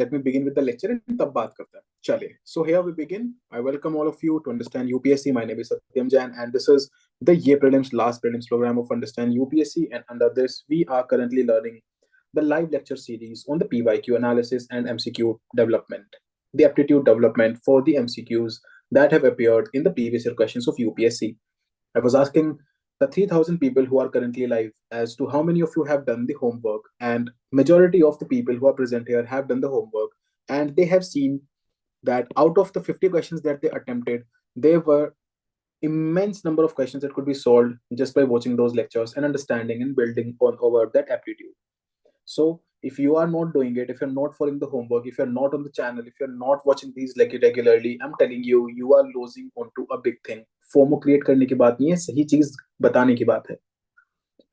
let me begin with the lecture and तब बात करते हैं. चलिए. So here we begin. I welcome all of you to understand UPSC. My name is Satyam Jain, and this is the year prelims last prelims program of Understand UPSC. And under this, we are currently learning the live lecture series on the PYQ analysis and MCQ development, the aptitude development for the MCQs that have appeared in the previous year questions of UPSC. I was asking the 3,000 people who are currently live as to how many of you have done the homework, and majority of the people who are present here have done the homework, and they have seen that out of the 50 questions that they attempted, there were immense number of questions that could be solved just by watching those lectures and understanding and building on over that aptitude. So if you are not doing it, if you're not following the homework, if you're not on the channel, if you're not watching these like regularly, I'm telling you, you are losing onto a big thing. FOMO create करने की बात नहीं है, सही चीज बताने की बात है.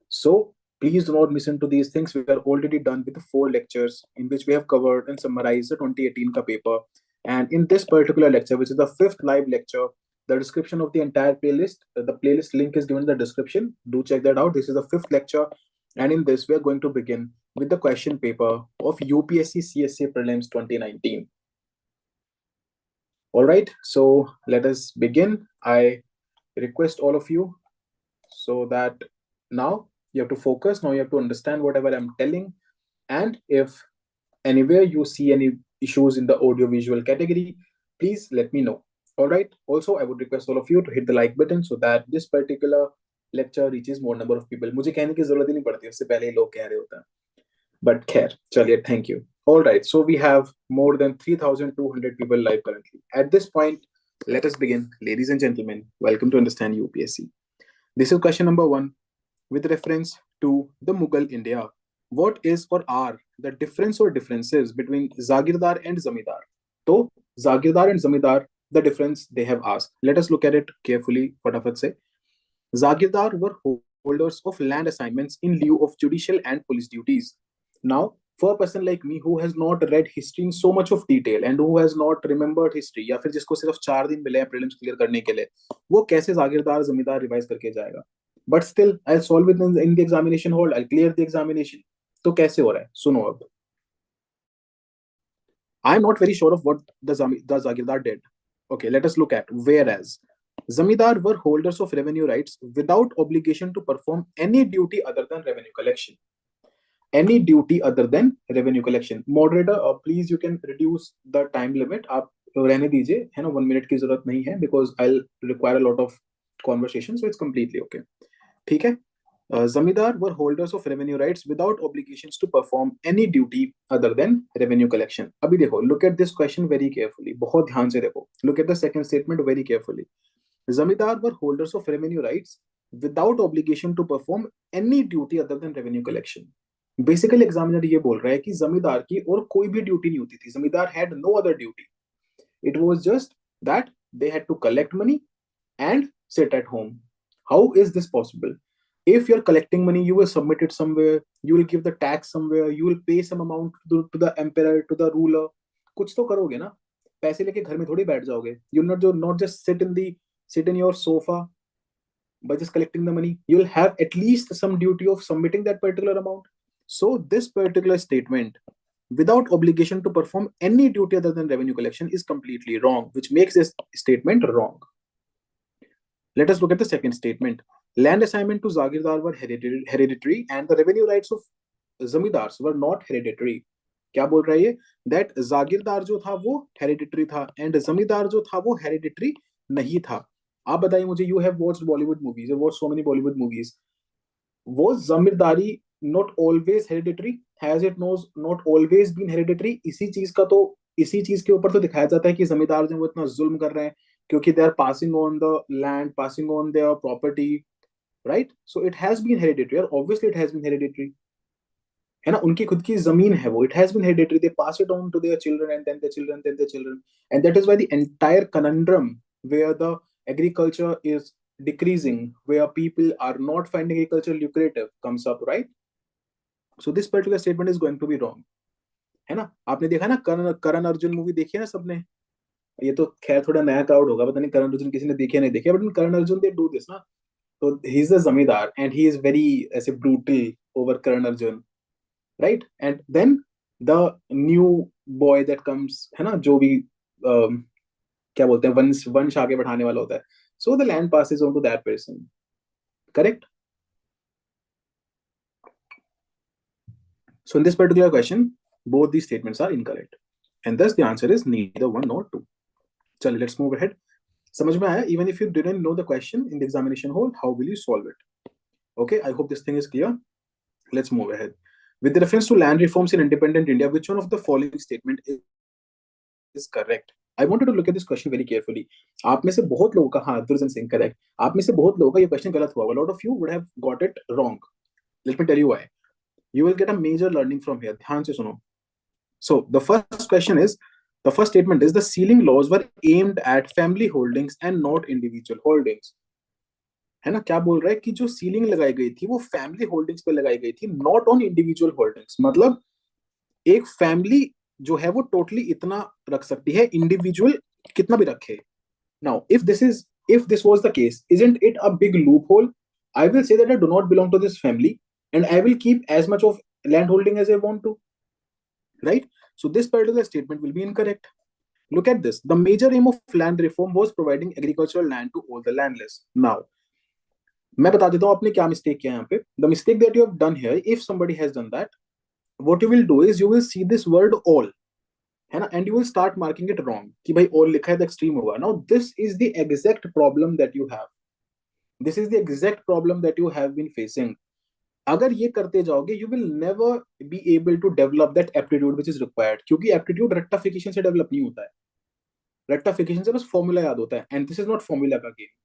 So please do not listen to these things. We are already done with the 4 lectures in which we have covered and summarized the 2018 ka paper. And in this particular lecture, which is the 5th live lecture, the description of the entire playlist, the playlist link is given in the description. Do check that out. This is the 5th lecture. And in this, we are going to begin with the question paper of UPSC CSA Prelims 2019. All right, so let us begin. I request all of you so that now you have to focus. Now you have to understand whatever I'm telling. And if anywhere you see any issues in the audio-visual category, please let me know. All right. Also, I would request all of you to hit the like button so that this particular lecture reaches more number of people. मुझे कहने की जरूरत ही नहीं पड़ती, उससे पहले ही लोग कह रहे होते हैं. But खैर, चलिए, thank you. All right. So we have more than 3,200 people live currently. At this point, let us begin. Ladies and gentlemen, welcome to Understand UPSC. This is question number 1 with reference to the Mughal India. What is or are the difference or differences between Zagirdar and Zamindar? So, Zagirdar and Zamindar, the difference they have asked. Let us look at it carefully. Fatafat se. Zagirdar were holders of land assignments in lieu of judicial and police duties. Now, for a person like me who has not read history in so much of detail and who has not remembered history, या फिर जिसको सिर्फ 4 दिन मिले हैं prelims clear करने के लिए, वो कैसे जागीरदार जमींदार रिवाइज करके जाएगा? But still, I'll solve it in the examination hall. I'll clear the examination. तो कैसे हो रहा है? सुनो अब. I'm not very sure of what the Zagirdar did. Okay, let us look at. Whereas Zamindar were holders of revenue rights without obligation to perform any duty other than revenue collection. Any duty other than revenue collection. Moderator, please you can reduce the time limit. आप रहने दीजिए, है ना? 1 minute की जरूरत नहीं है because I'll require a lot of conversation, so it's completely okay. ठीक है? Zamindar were holders of revenue rights without obligations to perform any duty other than revenue collection. अभी देखो, look at this question very carefully. बहुत ध्यान से देखो. Look at the second statement very carefully. Zamindar were holders of revenue rights without obligation to perform any duty other than revenue collection. Basically examiner ये बोल रहा है कि जमींदार की और कोई भी ड्यूटी नहीं होती थी. Zamindar had no other duty. It was just that they had to collect money and sit at home. How is this possible? If you're collecting money, you will submit it somewhere, you will give the tax somewhere, you will pay some amount to the emperor, to the ruler. कुछ तो करोगे ना. पैसे लेके घर में थोड़ी बैठ जाओगे. You'll not just sit in your sofa by just collecting the money. You'll have at least some duty of submitting that particular amount. So this particular statement, without obligation to perform any duty other than revenue collection, is completely wrong, which makes this statement wrong. Let us look at the second statement. Land assignment to Zagirdar were hereditary and the revenue rights of Zamindars were not hereditary. क्या बोल रहा है ये? That Zagirdar जो था वो hereditary था and Zamindar जो था वो hereditary नहीं था. आप बताइए मुझे, you have watched Bollywood movies, you watched so many Bollywood movies. Was Zamindari not always hereditary? Has it not always been hereditary? इसी चीज के ऊपर तो दिखाया जाता है कि जमींदार जो वो इतना जुल्म कर रहे हैं क्योंकि they are passing on the land, passing on their property, right? So it has been hereditary, or obviously it has been hereditary. है ना? उनकी खुद की जमीन है वो. It has been hereditary. They pass it on to their children and then their children, then their children, and that is why the entire conundrum where the agriculture is decreasing, where people are not finding agriculture lucrative, comes up, right? So this particular statement is going to be wrong. है ना? आपने देखा ना Karan Arjun movie देखी है ना सबने? ये तो खैर थोड़ा नया क्राउड होगा, पता नहीं करण अर्जुन किसी ने देखे नहीं देखे, but Karan Arjun they do this ना. तो ही इज द जमींदार एंड ही इज वेरी ऐसे brutal over Karan Arjun, right? And then the new boy that comes, है ना, जो भी क्या बोलते हैं, वंश वंश आगे बढ़ाने वाला होता है. So the land passes on to that person. Correct? So in this particular question, both these statements are incorrect, and thus the answer is neither one nor two. चलिए, let's move ahead. समझ में आया? Even if you didn't know the question in the examination hall, how will you solve it? Okay, I hope this thing is clear. Let's move ahead. With reference to land reforms in independent India, which one of the following statement is correct? I wanted to look at this question very carefully. आप में से बहुत लोगों का, हाँ, दुर्जन Singh correct. आप में से बहुत लोगों का ये question गलत हुआ. A lot of you would have got it wrong. Let me tell you why. You will get a major learning from here. ध्यान से सुनो. So the first question is, the first statement is the sealing laws were aimed at family holdings and not individual holdings. है ना, क्या बोल रहा है कि जो सीलिंग लगाई गई थी वो फैमिली होल्डिंग्स पे लगाई गई थी, नॉट ऑन इंडिविजुअल होल्डिंग्स. मतलब एक फैमिली जो है वो टोटली इतना रख सकती है, इंडिविजुअल कितना भी रखे. Now if this was the case, isn't it a big loophole? I will say that I do not belong to this family and I will keep as much of land holding as I want to, right? So this particular statement will be incorrect. Look at this. The major aim of land reform was providing agricultural land to all the landless. Now, मैं बता देता हूँ आपने क्या mistake किया यहाँ पे. The mistake that you have done here, if somebody has done that, what you will do is you will see this word all, है ना, and you will start marking it wrong कि भाई all लिखा है तो extreme होगा. Now this is the exact problem that you have. This is the exact problem that you have been facing. अगर ये करते जाओगे, you will never be able to develop that aptitude which is required. क्योंकि aptitude rectification से develop नहीं होता है. Rectification से बस formula याद होता है, and this is not formula का game.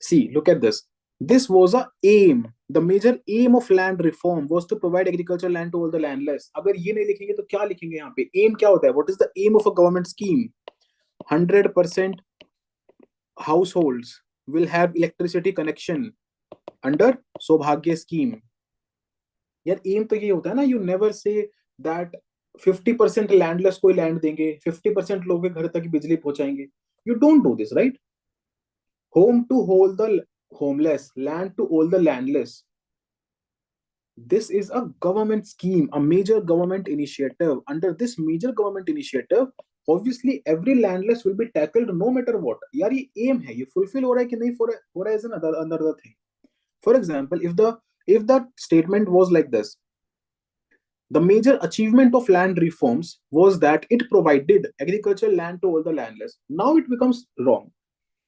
See, look at this. This was a aim. The major aim of land reform was to provide agricultural land to all the landless. अगर ये नहीं लिखेंगे तो क्या लिखेंगे यहाँ पे? Aim क्या होता है? What is the aim of a government scheme? 100% households will have electricity connection under सौभाग्य scheme. यार एम तो ये होता है ना, you never say that 50% landless को लैंड देंगे, 50% लोगों के घर तक बिजली पहुंचाएंगे. You don't do this, right? Home to all the homeless, land to all the landless. This is a government scheme, a major government initiative. Under this major government initiative, obviously every landless will be tackled no matter what. यार ये aim है, ये fulfill हो रहा है कि नहीं हो रहा है is another thing. For example, if the statement was like this, the major achievement of land reforms was that it provided agricultural land to all the landless. Now it becomes wrong.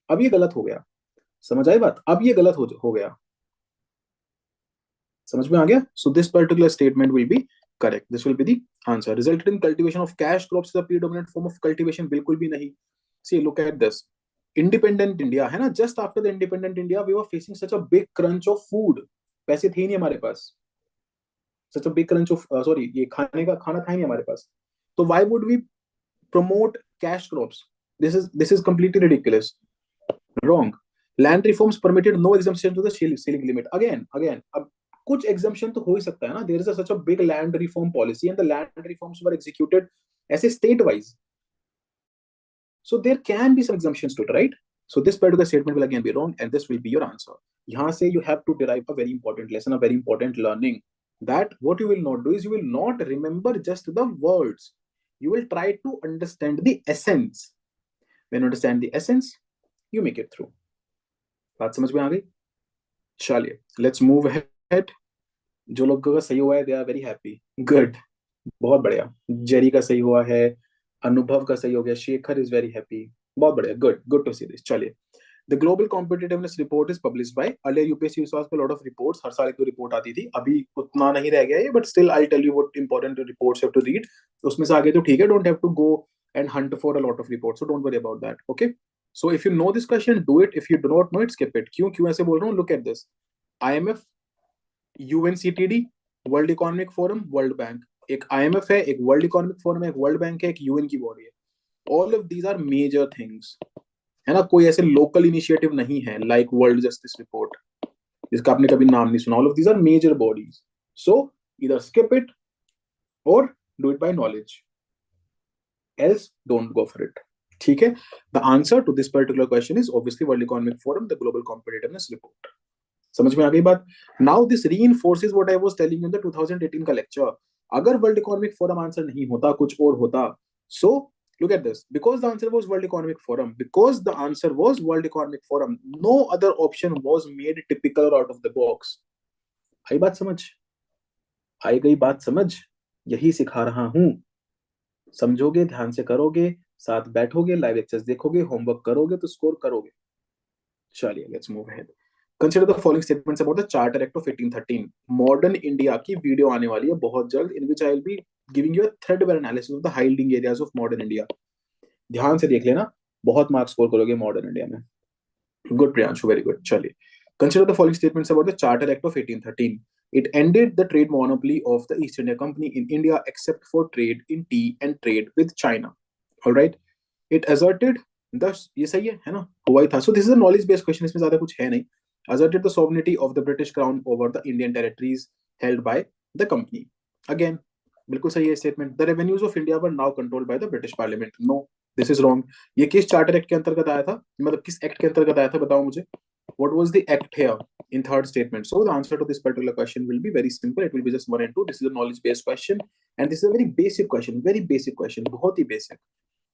अब ये गलत हो गया. समझ आई बात? अब ये गलत हो गया. समझ में आ गया? So this particular statement will be correct. This will be the answer. Resulted in cultivation of cash crops is a predominant form of cultivation. बिल्कुल भी नहीं. See, look at this. Independent India है ना, just after the independent India we were facing such a big crunch of food. पैसे थे ही नहीं हमारे पास. Such a big crunch of sorry, ये खाने का खाना था ही नहीं हमारे पास. तो why would we promote cash crops? This is completely ridiculous. Wrong. Land reforms permitted no exemption to the ceiling limit. Again, अब कुछ exemption तो हो ही सकता है ना. There is such a big land reform policy and the land reforms were executed as a state wise. So there can be some exemptions to it, right? So this particular statement will again be wrong and this will be your answer. यहाँ से you have to derive a very important lesson, a very important learning, that what you will not do is you will not remember just the words. You will try to understand the essence. When you understand the essence, you make it through. बात समझ में आ गई? चलिए, let's move ahead. जो लोगों का सही हुआ है, they are very happy. Good. बहुत बढ़िया. जेरी का सही हुआ है, अनुभव का सही हो गया, शेखर is very happy. बहुत बढ़िया. Good to see this. चलिए. The Global Competitiveness Report is published by, earlier UPSC used to ask a lot of reports. हर साल एक दो रिपोर्ट आती थी. अभी उतना नहीं रह गया है, but still I'll tell you what important reports you have to read. उसमें से आगे तो ठीक है. Don't have to go and hunt for a lot of reports. So don't worry about that. Okay. So if you know this question, do it. If you do not know it, skip it. क्यों ऐसे बोल रहा हूँ? Look at this. IMF, UNCTD, World Economic Forum, World Bank. एक IMF है, एक World Economic Forum है, एक World Bank है, एक UN की बॉडी है. All of these are major things. है ना, कोई ऐसे लोकल इनिशिएटिव नहीं है लाइक वर्ल्ड जस्टिस रिपोर्ट जिसका आपने कभी नाम नहीं सुना. All of these are major bodies. So either skip it और do it by knowledge, else don't go for it. ठीक है. The answer to this particular question is obviously World Economic Forum, the Global Competitiveness Report. समझ में आ गई बात? Now this reinforces what I was telling in the 2018 का lecture, अगर world Economic forum answer नहीं होता, कुछ और होता, सो look at this, because the answer was world economic forum, because the answer was world economic forum, no other option was made typical or out of the box. आई बात समझ, आई गई बात समझ, यही सिखा रहा हूं, समझोगे, ध्यान से करोगे, साथ बैठोगे, लाइव लेक्चर्स देखोगे, होमवर्क करोगे तो स्कोर करोगे. चलिए let's move ahead. Consider the following statements about the charter act of 1813. Modern India की वीडियो आने वाली है बहुत जल्द, in which I will be giving you a threadbare analysis of the hiding areas of modern India. ध्यान से देख लेना, बहुत मार्क्स स्कोर करोगे मॉडर्न इंडिया में. Good Priyanshu, very good. चलिए, consider the following statements about the charter act of 1813. It ended the trade monopoly of the East India Company in India except for trade in tea and trade with China. All right. It asserted the, ये सही है ना, हुआ ही था. So this is a knowledge based question, इसमें ज्यादा कुछ है नहीं. Asserted the sovereignty of the British Crown over the Indian territories held by the company. Again, बिल्कुल सही है statement. The revenues of India were now controlled by the British parliament. No, this is wrong. ये किस charter act के अंतर्गत आया था, मतलब किस एक्ट के अंतर्गत आया था, बताओ मुझे. What was the act here in third statement? So the answer to this particular question will be very simple. It will be just 1 and 2. This is a knowledge based question and this is a very basic question. Very basic question. बहुत ही basic.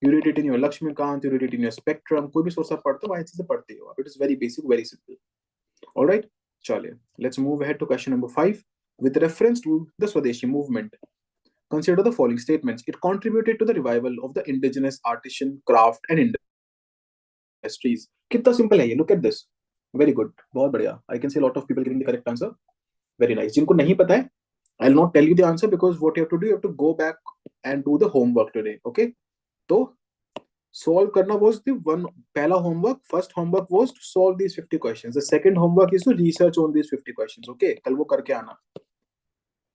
You read it in your Lakshmikant, you read it in your Spectrum. कोई भी source आप पढ़ते हो वहाँ चीजें पढ़ते हो. It is very basic, very simple. All right. चलिए, let's move ahead to question number 5. With reference to the Swadeshi movement, consider the following statements. It contributed to the revival of the indigenous artisan craft and industries. कितना simple है ये. Look at this. Very good. बहुत बढ़िया. I can see a lot of people giving the correct answer. Very nice. जिनको नहीं पता है, I'll not tell you the answer because what you have to do, you have to go back and do the homework today. Okay? तो solve करना was the one. पहला homework, first homework was to solve these 50 questions. The second homework is to research on these 50 questions. Okay? कल वो करके आना.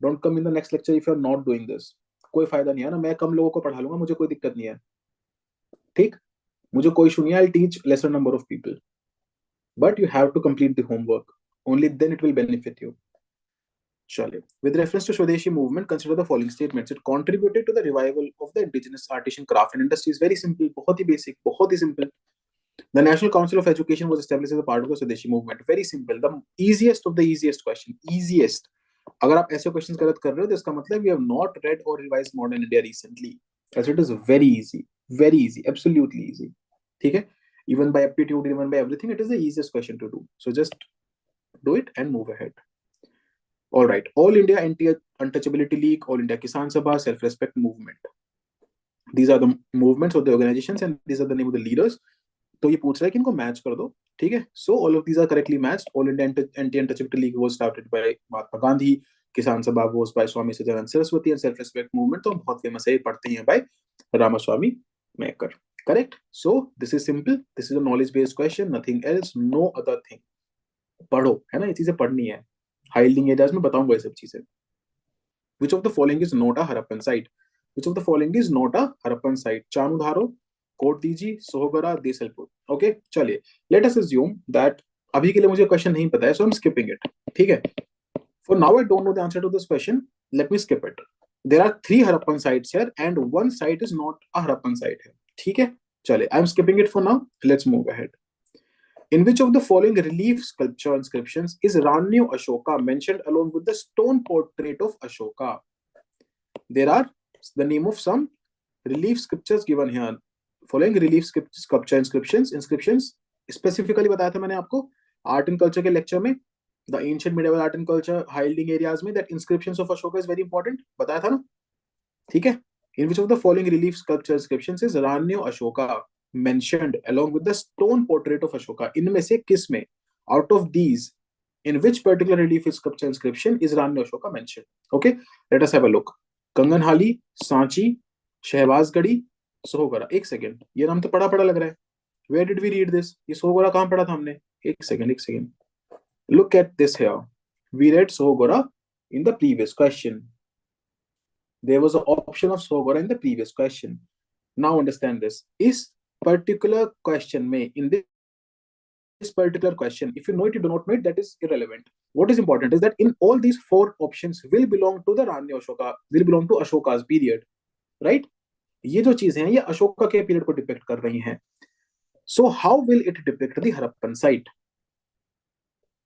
Don't come in the next lecture if you are not doing this. कोई फायदा नहीं है ना, मैं कम लोगों को पढ़ा लूंगा, मुझे कोई दिक्कत नहीं है. ठीक, मुझे कोई इशू नहीं है. I'll teach lesser number of people. But you have to complete the homework. Only then it will benefit you. Chale. With reference to Swadeshi movement, consider the following statements. It contributed to the revival of the indigenous artisan craft and industries. Very simple, बहुत ही basic, बहुत ही simple. The National Council of Education was established as a part of the Swadeshi movement. Very simple. The easiest of the easiest question. Easiest. अगर आप ऐसे questions गलत कर रहे हो तो इसका मतलब you have not read or revised modern India recently. As it is very easy, absolutely easy. ठीक है? Even by aptitude, even by everything, it is the easiest question to do. So just do it and move ahead. All right. All India Untouchability League, All India Kisan Sabha, Self-Respect Movement. These are the movements of the organizations and these are the name of the leaders. तो ये पूछ रहा है कि इनको match कर दो. ठीक है? So all of these are correctly matched. All India Anti-Untouchability League was started by Mahatma Gandhi. Kisan Sabha was by Swami Satyam Saraswati and Self-Respect Movement तो बहुत famous है, पढ़ते हैं by Ramaswamy Maker. Correct? So this is simple. This is a knowledge-based question. Nothing else. No other thing. पढ़ो, है ना, ये चीजें पढ़नी है. हाइडिंग एरियाज में बताऊंगा ये सब चीजें. Which of the following is not a Harappan site? Which of the following is not a Harappan site? चानुधारो, Kot Diji, Sohagra, Desalpur. Okay, चलिए. Let us assume that अभी के लिए मुझे क्वेश्चन नहीं पता है, so I'm skipping it. ठीक है? For now I don't know the answer to this question. Let me skip it. There are 3 Harappan sites here and 1 site is not a Harappan site here. ठीक है? चलिए, I'm skipping it for now. Let's move ahead. In which of the following relief sculpture inscriptions is Ranyo Ashoka mentioned along with the stone portrait of Ashoka? There are the name of some relief sculptures given here. Following relief sculpture inscriptions specifically बताया था मैंने आपको art and culture के lecture में. The ancient medieval art and culture hiding areas में that inscriptions of Ashoka is very important. बताया था ना? ठीक है? In which of the following relief sculpture inscriptions is Ranyo Ashoka mentioned along with the stone portrait of Ashoka? इनमें से किस में? Out of these, in which particular relief sculpture inscription is Ranyo Ashoka mentioned? Okay, let us have a look. कंगनहाली, Sanchi, Shahbazgarhi, Sohagra. एक second, ये नाम तो पढ़ा पढ़ा लग रहा है. Where did we read this? ये सोहगरा कहाँ पढ़ा था हमने? एक second. Look at this here. We read Sohgora in the previous question. There was an option of Sohgora in the previous question. Now understand this. Is particular question may in this particular question, if you know it, you do not know it, that is irrelevant. What is important is that in all these 4 options will belong to the Ranya Ashoka, will belong to Ashoka's period, right? ये जो चीजें हैं ये अशोका के period को depict कर रही हैं. So how will it depict the Harappan site?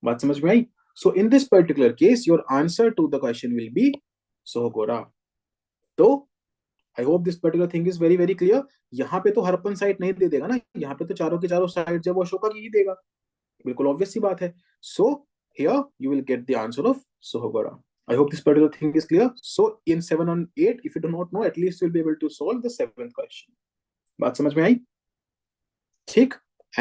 बात समझ में आई? So in this particular case, your answer to the question will be Sohgora. तो I hope this particular thing is very very clear. यहाँ पे तो हरप्पन साइट नहीं दे देगा ना, यहाँ पे तो चारों के चारों साइट जब अशोका की ही देगा, बिल्कुल ऑब्वियस सी बात है. So here you will get the answer of Sohgaura. I hope this particular thing is clear. So in 7 on 8, if you do not know, at least you'll be able to solve the seventh question. बात समझ में आई? ठीक.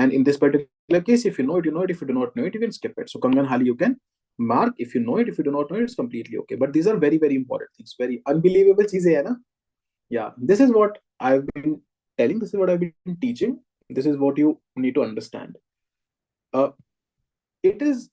And in this particular case, if you know it, you know it. If you do not know it, you can skip it. So Kangan Hali, you can mark. If you know it, if you do not know it, it's completely okay. But these are very very important things. Very unbelievable चीजें है ना? Yeah. This is what I've been telling. This is what I've been teaching. This is what you need to understand. Uh, it is,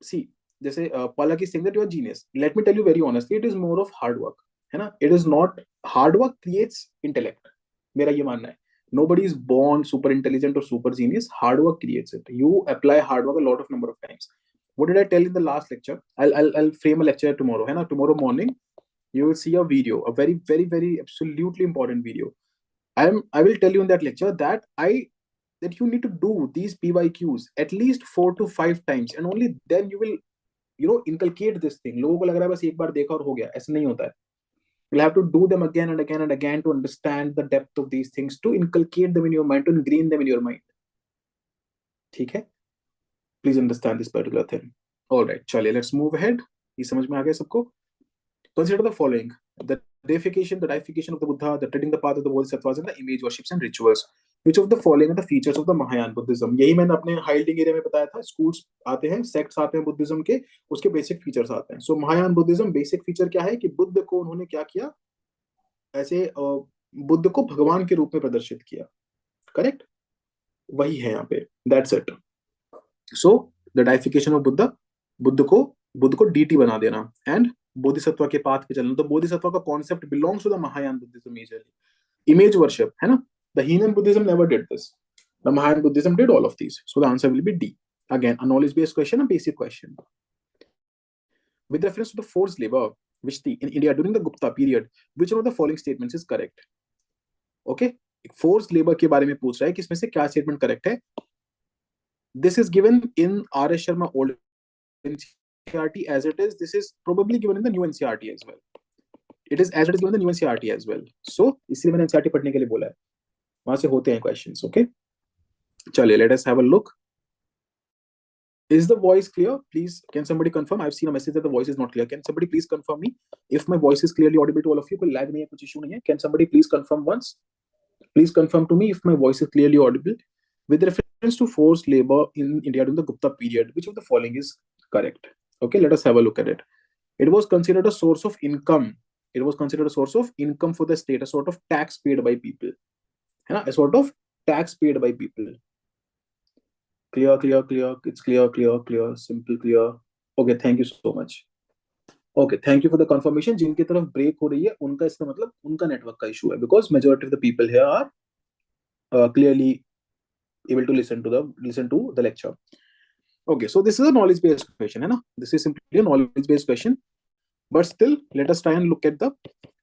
see, जैसे Palak is saying that you are genius. Let me tell you very honestly, it is more of hard work. है ना? It is not, hard work creates intellect. मेरा ये मानना है. Nobody is born super intelligent or super genius. Hard work creates it. You apply hard work a lot of number of times. What did I tell in the last lecture? I'll frame a lecture tomorrow. है ना? Tomorrow morning you will see a video, a very very very absolutely important video. I will tell you in that lecture that you need to do these PYQs at least 4 to 5 times, and only then you will inculcate this thing. लोगों को लग रहा है बस एक बार देखा और हो गया, ऐसा नहीं होता है. You'll have to do them again and again and again to understand the depth of these things, to inculcate them in your mind, to ingrain them in your mind. ठीक है? Please understand this particular thing. All right, चलिए let's move ahead. ये समझ में आ गया सबको? Consider the following: the deification of the Buddha, the treading the path of the Bodhisattvas, and the image worships and rituals. Which of the following are the features of the Mahayana Buddhism? यही मैंने अपने हाइल्डिंग area में बताया था. Schools आते हैं, sects आते हैं बुद्धिज्म के, उसके बेसिक फीचर्स आते हैं. सो महायान बुद्धिज्म बेसिक फीचर क्या है कि बुद्ध को उन्होंने क्या किया, ऐसे बुद्ध को भगवान के रूप में प्रदर्शित किया. करेक्ट, वही है यहाँ पे. That's it. So the deification of Buddha, Buddha को डीटी बना देना, एंड बोधिसत्व के पाथ पे चलना. तो बोधिसत्व का concept belongs to the Mahayana Buddhism majorly. Image worship है ना, the Hinayana Buddhism never did this, the Mahayana Buddhism did all of these. So the answer will be D. Again a knowledge based question, a basic question. With reference to the forced labor which in India during the Gupta period, which one of the following statements is correct? Okay, forced labor के बारे में पूछ रहा है कि इसमें से क्या स्टेटमेंट करेक्ट है. This is given in R.S. Sharma old NCERT as it is. This is probably given in the new NCERT as well. It is as it is given in the new NCERT as well. So इसलिए मैंने NCERT पढ़ने के लिए बोला है, वहां से होते हैं questions. Okay, चलिए let us have a look. Is the voice clear? Please, can somebody confirm? I've seen a message that the voice is not clear. Can somebody please confirm me if my voice is clearly audible to all of you? कोई lag नहीं है, कुछ issue नहीं है. Can somebody please confirm once? Please confirm to me if my voice is clearly audible. With reference to forced labor in India during the Gupta period, which of the following is correct? Okay, let us have a look at it. It was considered a source of income. It was considered a source of income for the state, a sort of tax paid by people. है ना, a sort of tax paid by people. Clear, clear, clear. It's clear, clear, clear. Simple, clear. Okay, thank you so much. Okay, thank you for the confirmation. जिनकी तरफ break हो रही है उनका इसका मतलब उनका नेटवर्क का इशू है, because majority of the people here are clearly able to listen to the lecture. Okay, so this is a knowledge based question, है ना? This is simply a knowledge based question, but still let us try and look at the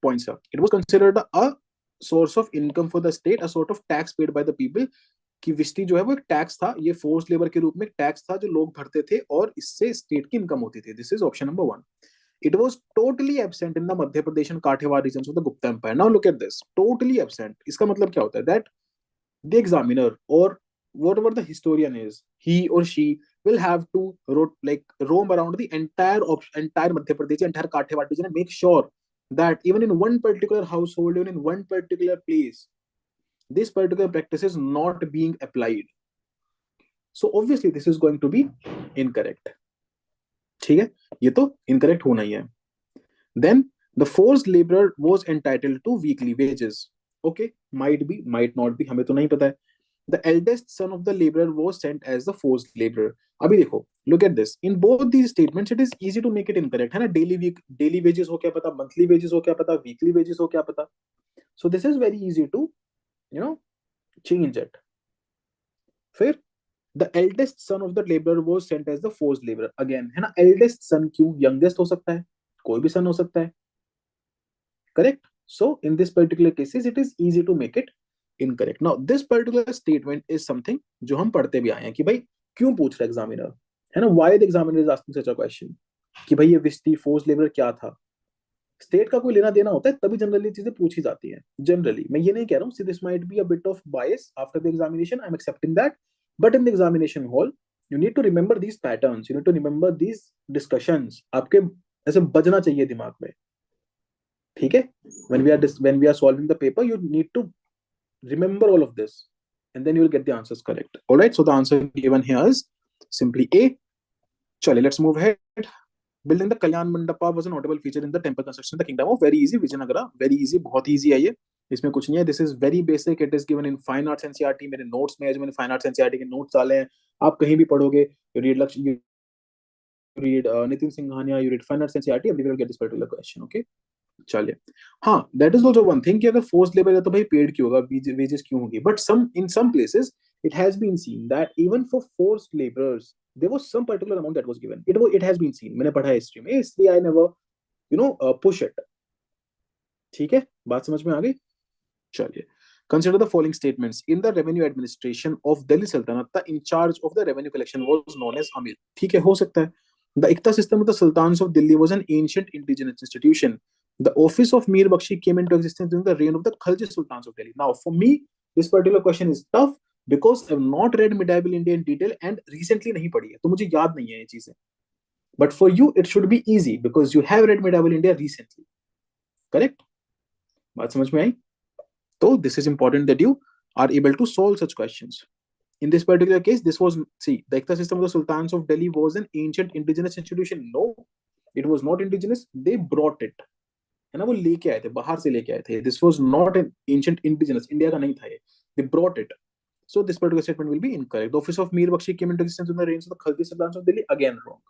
points here. It was considered a source of income for the state, a sort of tax paid by the people. कि विस्टी जो है वो एक tax था, ये force labour के रूप में टैक्स था जो लोग भरते थे और इससे स्टेट की इनकम होती थी. This is option number 1. It was totally absent in the Madhya Pradesh and Kathiawar regions of the Gupta Empire. Now look at this, totally absent. इसका मतलब क्या होता है? That the examiner or whatever the historian is, he or she will have to roam around the entire Madhya Pradesh, entire Kathiawar region, and make sure that even in one particular household, even in one particular place, this particular practice is not being applied. So obviously this is going to be incorrect. ठीक है, ये तो incorrect होना ही है. Then the forced laborer was entitled to weekly wages. Okay, might be, might not be, हमें तो नहीं पता है. The eldest son of the laborer was sent as the forced laborer. अभी देखो, look at this. In both these statements, it is easy to make it incorrect. है ना? daily wages हो क्या पता, monthly wages हो क्या पता, weekly wages हो क्या पता. So this is very easy to change it. फिर the eldest son of the laborer was sent as the forced laborer. Again है ना, eldest son क्यों? youngest हो सकता है, कोई भी son हो सकता है. Correct? So in this particular cases, it is easy to make it incorrect. Now this particular statement is something जो हम पढ़ते भी आए हैं कि भाई क्यों पूछ रहा है एग्जामिनर, है ना? Why the examiner is asking such a question कि भाई ये विस्टी फोर्स लेबर क्या था. स्टेट का कोई लेना देना होता है तभी जनरली चीजें पूछी जाती हैं. जनरली मैं ये नहीं कह रहा हूँ, this might be a bit of bias after the examination, I am accepting that, but in the examination hall you need to remember these patterns, you need to remember these discussions, आपके ऐसे बजना चाहिए दिमाग में. ठीक है, when we are solving the paper you need to remember all of this and then you will get the answers correct. All right, so the answer given here is simply A. Chale, let's move ahead. Building the Kalyan Mandapa was a notable feature in the temple construction in the kingdom of very easy Vijayanagara. Very easy, बहुत easy है ये, इसमें कुछ नहीं है. This is very basic. It is given in fine arts NCERT. मेरे notes में जो मैंने fine arts NCERT के notes डाले हैं, आप कहीं भी पढ़ोगे, you read you read Nitin Singhania, you read fine arts NCERT, everybody will get this particular question. Okay, चलिए. हाँ, that is also one thing कि अगर फोर्स लेबर है तो भाई पेड क्यों होगा, वेजेस क्यों होगी. But some in some places it has been seen that even for force labourers there was some particular amount that was given. It has been seen, मैंने पढ़ा है हिस्ट्री में, इसलिए आई नेवर पुश इट. ठीक है, बात समझ में आ गई. चलिए. Consider the following statements. In the revenue administration of Delhi Sultanate, the in charge of the revenue collection was known as Amir. ठीक है, हो सकता है. The Iqta system of the Sultans of Delhi was an ancient indigenous institution. The office of Mir Bakshi came into existence during the reign of the Khalji Sultans of Delhi. Now, for me, this particular question is tough because I've not read medieval India in detail and recently नहीं पढ़ी है, तो मुझे याद नहीं है ये चीजें. But for you, it should be easy because you have read medieval India recently. Correct? बात समझ में आई? So this is important that you are able to solve such questions. In this particular case, this was, see, the Iqta system of the Sultans of Delhi was an ancient indigenous institution. No, it was not indigenous. They brought it. है ना, वो लेके आए थे, बाहर से लेके आए थे. This was not an ancient indigenous. India का नहीं था ये. They brought it. So this particular statement will be incorrect. The office of Mir Bakshi came into existence in the reigns of the Khalji Sultans of Delhi. Again wrong.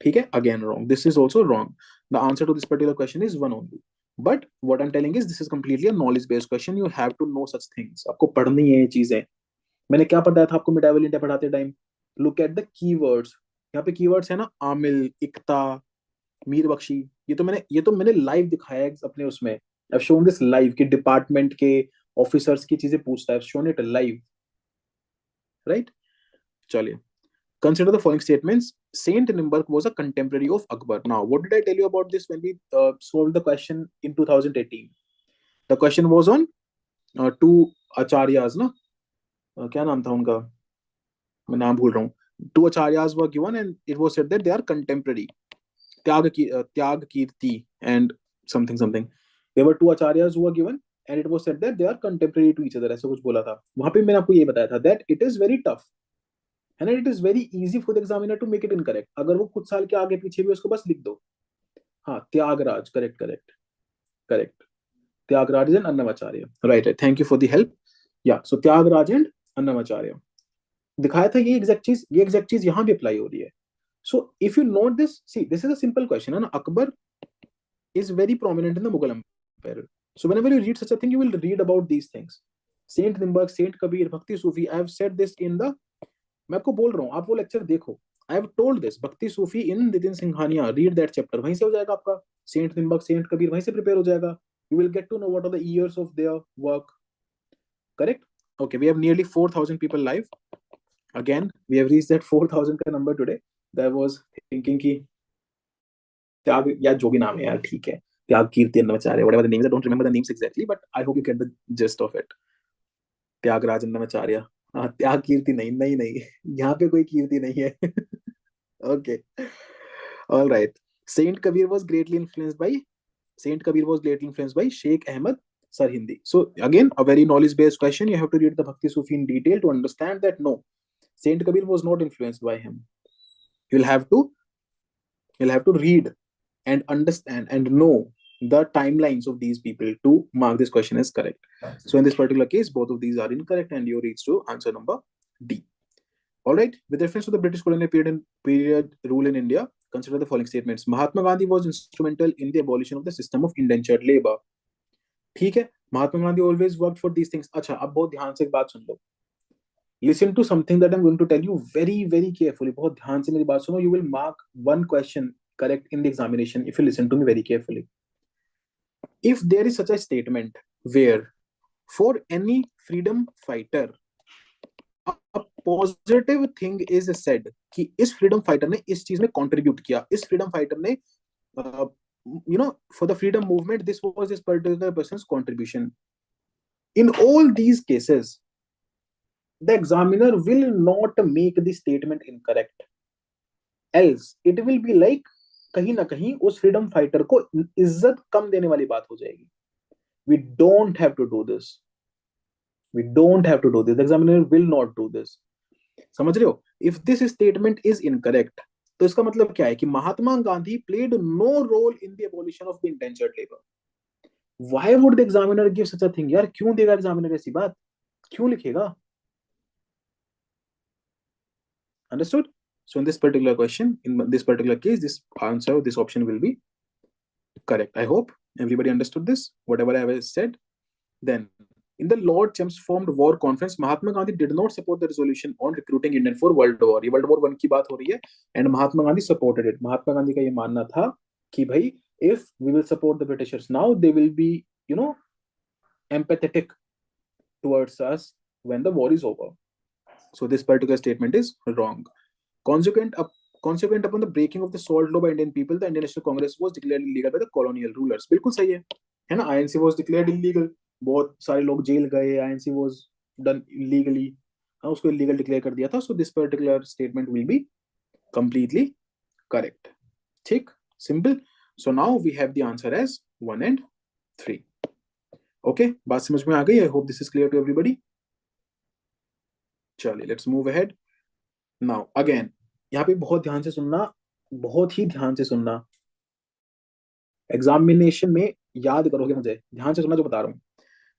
ठीक है, again wrong. This is also wrong. The answer to this particular question is one only. But what I'm telling is this is completely a knowledge based question. You have to know such things. आपको पढ़नी है ये चीजें. मैंने क्या पढ़ाया था आपको मिडावल इंडिया पढ़ाते time? Look at the keywords. यहाँ पे कीवर्ड्स है ना, आमिल, इक्ता, मीर बख्शी. ये तो मैंने लाइव दिखाया है अपने उसमें. आई शोन दिस लाइव कि डिपार्टमेंट के ऑफिसर्स की चीजें पूछता है. Shown it live. राइट. चलिए. Consider the following statements. Saint Nimbark was a contemporary of Akbar. Now, what did I tell you about this when we solved the question in 2018? The question was on two acharyas, ना? क्या नाम था उनका? मैं नाम भूल रहा हूँ. Two acharyas were given and it was said that they are contemporary. त्याग कीर्ति and something. There were two acharyas who were given and it was said that they are contemporary to each other. ऐसा कुछ बोला था. वहां पे मैंने आपको ये बताया था that it is very tough. And it is very easy for the examiner to make it incorrect. अगर वो कुछ साल के आगे पीछे भी उसको बस लिख दो. हाँ, Tyagaraja. Correct. Tyagaraja and Annamacharya. Right. Thank you for the help. Yeah, so Tyagaraja and Annamacharya दिखाया था. ये एग्जैक्ट चीज यहाँ भी अप्लाई हो रही है. So if you note this, see, this is a simple question है ना. Akbar is very prominent in the Mughal Empire. So whenever you read such a thing, you will read about these things. Saint Nimbark, Saint Kabir, Bhakti Sufi. I have said this in the, मैं आपको बोल रहा हूँ, आप वो lecture देखो. I have told this. Bhakti Sufi in Nitin Singhania. Read that chapter. वहीं से हो जाएगा आपका. Saint Nimbark, Saint Kabir वहीं से prepare हो जाएगा. You will get to know what are the years of their work. Correct? Okay, we have nearly 4,000 people live. Again, we have reached that 4,000 का number today. I was thinking कि त्याग या जो भी नाम है यार, ठीक है. त्याग कीर्ति Annamacharya, whatever the names, I don't remember the names exactly, but I hope you get the gist of it. Tyagaraja Annamacharya. हाँ, त्याग कीर्ति नहीं, यहाँ पे कोई कीर्ति नहीं है. Okay. All right. Saint Kabir was greatly influenced by Sheikh Ahmad Sarhindi. So again, a very knowledge-based question. You have to read the Bhakti Sufi in detail to understand that no, Saint Kabir was not influenced by him. You'll have to read and understand and know the timelines of these people to mark this question as correct. So in this particular case, both of these are incorrect and you reach to answer number D. All right. With reference to the British colonial period rule in India, consider the following statements. Mahatma Gandhi was instrumental in the abolition of the system of indentured labor. ठीक है. Mahatma Gandhi always worked for these things. अच्छा, अब बहुत ध्यान से एक बात सुन लो. Listen to something that I'm going to tell you very, very carefully. बहुत ध्यान से मेरी बात सुनो. You will mark one question correct in the examination if you listen to me very carefully. If there is such a statement where for any freedom fighter a positive thing is said कि इस freedom fighter ने इस चीज में contribute किया, इस freedom fighter ने for the freedom movement, this was this particular person's contribution. In all these cases, the examiner will not make the statement incorrect, else it will be like कहीं ना कहीं उस फ्रीडम फाइटर को इज्जत कम देने वाली बात हो जाएगी. We don't have to do this. We don't have to do this. The examiner will not do this. समझ रहे हो? If this statement is incorrect, तो इसका मतलब क्या है कि Mahatma Gandhi played no role in the abolition of the indentured labor. Why would the examiner give such a thing? यार क्यों देगा examiner ऐसी बात? क्यों लिखेगा? Understood? So in this particular question, in this particular case, this answer, this option will be correct. I hope everybody understood this, whatever I have said. Then, in the Lord Chelmsford War Conference, Mahatma Gandhi did not support the resolution on recruiting Indian for World War. ये World War 1 की बात हो रही है, and Mahatma Gandhi supported it. Mahatma Gandhi का ये मानना था कि भाई, if we will support the Britishers now, they will be, empathetic towards us when the war is over. So this particular statement is wrong. Consequent upon the breaking of the salt law by Indian people, the Indian National Congress was declared illegal by the colonial rulers. बिल्कुल सही है ना? INC was declared illegal. बहुत सारे लोग jail गए. INC was done illegally. हाँ, उसको illegal declare कर दिया था. So this particular statement will be completely correct. ठीक, simple. So now we have the answer as 1 and 3. Okay, बात समझ में आ गई? I hope this is clear to everybody. चलिए, let's move ahead. Now again, यहाँ पे बहुत ध्यान से सुनना, बहुत ही ध्यान से सुनना. एग्जामिनेशन में याद करोगे मुझे, ध्यान से सुनना जो बता रहा हूँ.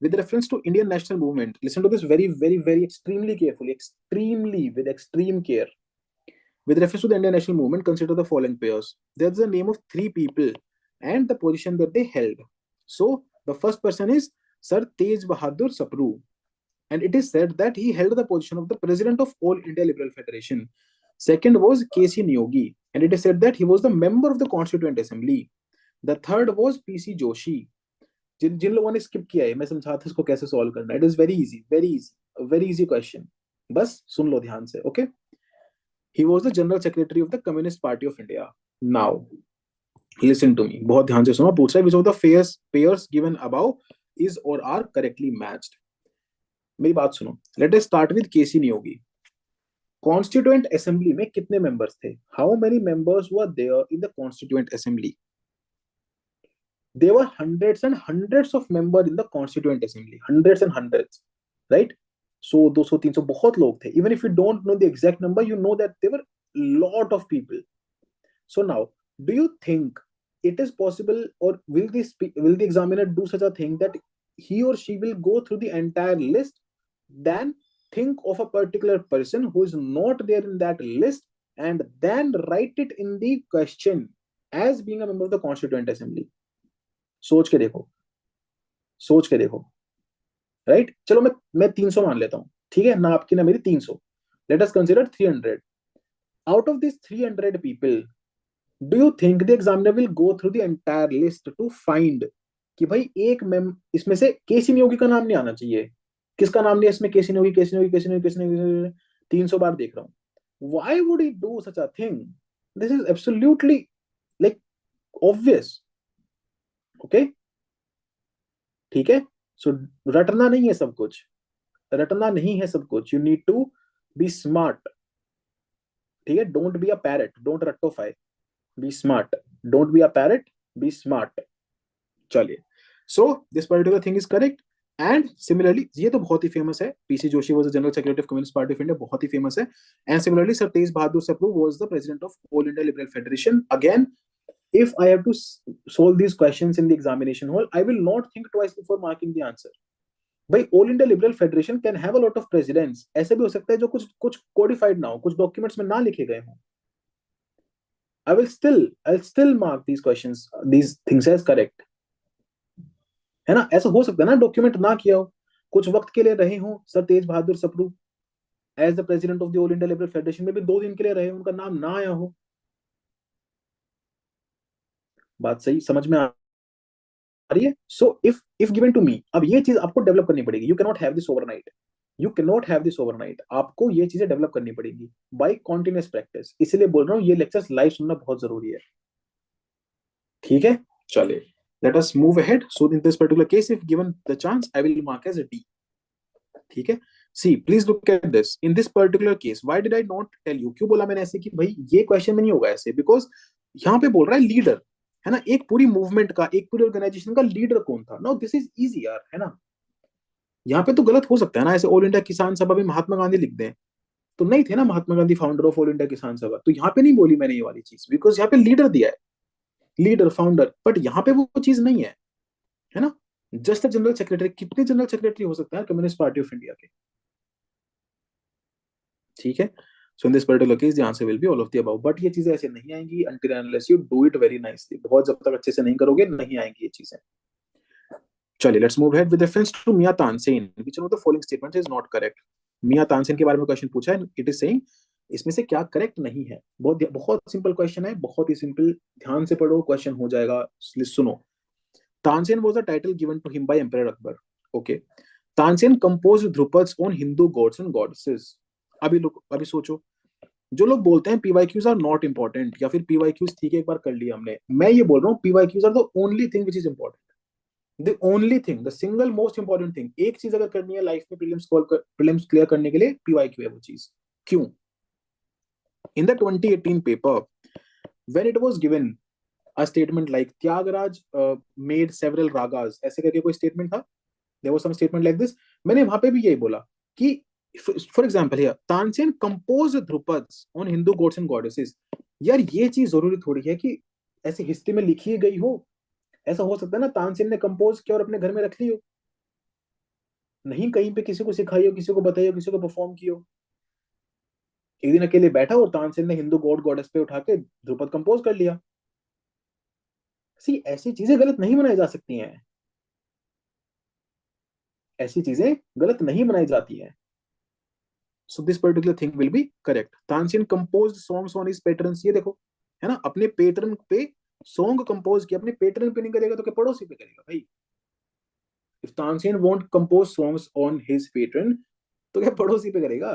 With reference to Indian national movement, listen to this very, very, very extremely carefully, extremely with extreme care. With reference to the Indian national movement, consider the following pairs. There's the name of 3 people and the position that they held. So the first person is Sir Tej Bahadur Sapru, and it is said that he held the position of the president of All India Liberal Federation. Second was K.C. Niyogi, and it is said that he was the member of the Constituent Assembly. The third was P.C. Joshi. जिन लोगों ने skip किया है, मैं समझाता हूं इसको कैसे solve करना. It is very easy, very easy, very easy question. बस सुन लो ध्यान से. Okay, he was the general secretary of the Communist party of India. Now listen to me, बहुत ध्यान से सुनो. पूछ रहा है which of the pairs given above is or are correctly matched. मेरी बात सुनो. Let us start with KC Neogy. Constituent assembly में कितने मेंबर्स थे? How many members were there in the constituent assembly? There were hundreds and hundreds of members in the Constituent Assembly. Hundreds and hundreds, right? So 200, 300 बहुत लोग थे. Even if you don't know the exact number, you know that there were lot of people. So now, do you think it is possible, or will the examiner do such a thing that he or she will go through the entire list, then think of a particular person who is not there in that list, and then write it in the question as being a member of the Constituent Assembly? सोच के देखो, सोच के देखो. Right, चलो मैं 300 मान लेता हूं. ठीक है ना, आपकी ना मेरी 300. Let us consider 300. Out of this 300 people, do you think the examiner will go through the entire list to find कि भाई एक इसमें से केसी नियोगी का नाम नहीं आना चाहिए? किसका नाम नहीं है इसमें? केसी नियोगी, केसी नियोगी, केसी नियोगी, केसी नियोगी. 300 बार देख रहा हूं. Why would he do such a thing? This is absolutely like obvious. Okay, ठीक है. सो रटना नहीं है सब कुछ, रटना नहीं है सब कुछ. You need to be smart. ठीक है, don't be a parrot, don't रट्टोफाई, be smart. Don't be a parrot, be smart. चलिए, so this particular thing is correct. And similarly, ये तो बहुत ही फेमस है, PC Joshi was the general secretary of communist party of India, बहुत ही famous है. And similarly sir Tej Bahadur Sapru was the president of all India liberal federation. Again, if I have to solve these questions in the examination hall, I will not think twice before marking the answer. भाई, All India liberal Federation can have a lot of presidents. ऐसे भी हो सकता है जो कुछ codified ना हो, कुछ डॉक्यूमेंट्स में ना लिखे गए हों. I'll still mark these questions, these things as correct. है ना? ऐसा हो सकता है ना, डॉक्यूमेंट ना किया हो, कुछ वक्त के लिए रहे हो sir Tej Bahadur Sapru as the president of the All India liberal Federation में भी 2 दिन के लिए रहे, उनका नाम ना आया हो. बात सही समझ में आ रही है? So if given to me, अब ये चीज आपको डेवलप करनी पड़ेगी. You can not have this overnight. You can not have this overnight. आपको ये चीजें डेवलप करनी पड़ेगी बाय कॉन्टिन्यूअस प्रैक्टिस. इसलिए बोल रहा हूँ, ये लेक्चर्स लाइव सुनना बहुत जरूरी है. ठीक है, चले, let us move ahead. So in this particular case, if given the chance, I will mark as a D. ठीक है, see please look at this in this particular case, why did I not tell you, क्यों बोला मैंने ऐसे कि भाई ये question में नहीं होगा ऐसे, बिकॉज यहाँ पे बोल रहा है लीडर, है ना, एक पूरी मूवमेंट का, एक पूरी ऑर्गेनाइजेशन का लीडर कौन था। नाउ दिस इज इजी यार, है ना। यहाँ पे तो गलत हो सकता है ना, ऐसे ऑल इंडिया किसान सभा में महात्मा गांधी लिख दें, तो नहीं थे ना Mahatma Gandhi founder of all India Kisan Sabha, तो यहाँ पे नहीं बोली मैंने ये वाली चीज, बिकॉज यहाँ पे लीडर दिया है, लीडर फाउंडर, बट यहाँ पे वो चीज नहीं है ना। जस्ट जनरल सेक्रेटरी, कितने जनरल सेक्रेटरी हो सकते हैं कम्युनिस्ट पार्टी ऑफ इंडिया के, ठीक है। So in this particular case the answer will be all of the above, but ये चीजें ऐसे नहीं आएंगी until unless you do it very nicely, बहुत जब तक अच्छे से नहीं करोगे नहीं आएंगी ये चीजें। चलिए let's move ahead with reference to Miyan Tansen, which one of the following statements is not correct. Miyan Tansen के बारे में क्वेश्चन पूछा है, इट इज सेइंग इसमें से क्या करेक्ट नहीं है। बहुत बहुत सिंपल क्वेश्चन है, बहुत ही सिंपल, ध्यान से पढ़ो क्वेश्चन हो जाएगा। सुनो, Tansen was the title given to him by emperor Akbar. Okay, Tansen composed dhrupads on Hindu gods and goddesses. अभी लोग अभी सोचो, जो लोग बोलते हैं पीवाईक्यूज आर नॉट इंपॉर्टेंट, या फिर पीवाईक्यूज ठीक है एक बार कर लिया हमने, मैं ये बोल रहा हूँ PYQs are the only thing which is important, the only thing, the single most important thing. एक चीज अगर करनी है लाइफ में प्रीलिम्स क्लियर करने के लिए, पीवाईक्यू है वो चीज। क्यों? In the 2018 paper when it was given a statement like Tyagaraja made several ragas, ऐसे करके कोई स्टेटमेंट था, there was some statement like this, मैंने वहां पे भी यही बोला कि for example here Tansen composed dhrupads on Hindu gods and goddesses. यार ये चीज जरूरी थोड़ी है कि ऐसे हिस्ट्री में लिखी गई हो, ऐसा हो सकता है ना तानसेन ने कंपोज किया और अपने घर में रख ली हो, नहीं कहीं पे किसी को सिखाई हो, किसी को बताई हो, किसी को परफॉर्म की हो, एक दिन अकेले बैठा और तानसेन ने हिंदू गॉड गॉडेस पे उठा के ध्रुपद कंपोज कर लिया। सी ऐसी चीजें गलत नहीं बनाई जा सकती हैं, ऐसी चीजें गलत नहीं बनाई जाती हैं। So this particular thing will be correct. Tansen composed songs on his patterns, ये देखो, है ना, अपने पेटर्न पे सॉन्ग कंपोज किया, अपने पेटर्न पे नहीं करेगा तो क्या पड़ोसी पे करेगा भाई। If Tansen won't compose songs on his pattern, तो क्या पड़ोसी पे करेगा,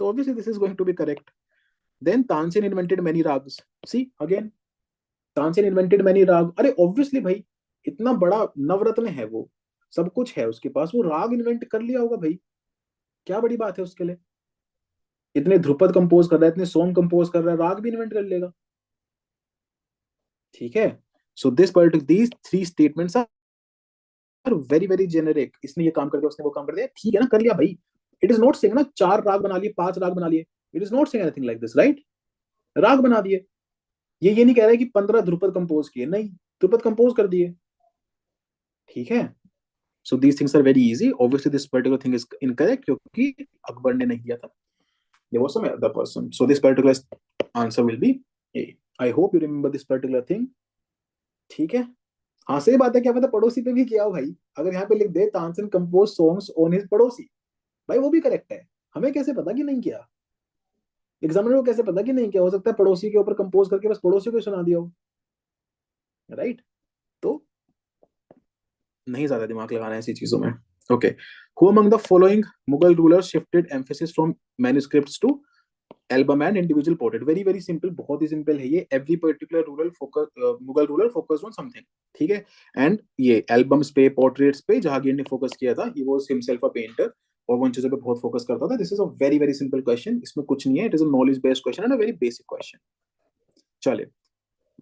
तो obviously this is going to be correct. Then Tansen invented many ragas, see again, Tansen invented many raga, अरे ऑब्वियसली भाई, इतना बड़ा नवरत्न है वो, सब कुछ है उसके पास, वो राग इन्वेंट कर लिया होगा भाई, क्या बड़ी बात है उसके लिए, इतने ध्रुपद कंपोज कर रहा है, इतने सॉन्ग कंपोज कर रहा है, राग भी इन्वेंट कर लेगा, ठीक है। So this particular these three statements are very very generic, इसने ये काम कर दिया, उसने वो काम कर दिया, ठीक है ना, कर लिया भाई। इट इज नॉट सेइंग ना चार राग बना लिए, पांच राग बना लिए, it is not saying anything like this, right. राग बना दिए, ये नहीं कह रहा है कि 15 ध्रुपद कंपोज किए, नहीं, ध्रुपद कंपोज कर दिए, ठीक है। So these things are very easy, obviously this particular thing is incorrect क्योंकि अकबर ने नहीं दिया था, there was some other person, so this particular answer will be A. I hope you remember this particular thing, ठीक है। हाँ सही बात है, क्या पता पड़ोसी पे भी किया हो भाई, अगर यहाँ पे लिख दे Tansen compose songs on his पड़ोसी, भाई वो भी करेक्ट है, हमें कैसे पता कि नहीं किया, एग्जामिनर को कैसे पता कि नहीं किया, हो सकता है पड़ोसी के ऊपर कंपोज करके बस पड़ोसी को सुना दिया हो, राइट। तो नहीं ज्यादा दिमाग लगाना है ऐसी चीजों में। Okay, who among the following Mughal rulers shifted emphasis from manuscripts to album and individual portrait, very very simple, बहुत ही सिंपल है ये, every particular ruler focus, Mughal ruler focus on something, ठीक है। एंड ये एल्बम्स पे पोर्ट्रेट्स पे जहांगीर ने फोकस किया था, he was himself a painter, और वो उन चीजों पे बहुत फोकस करता था। This is a very very simple question, इसमें कुछ नहीं है, it is a knowledge based question and a very basic question. चले,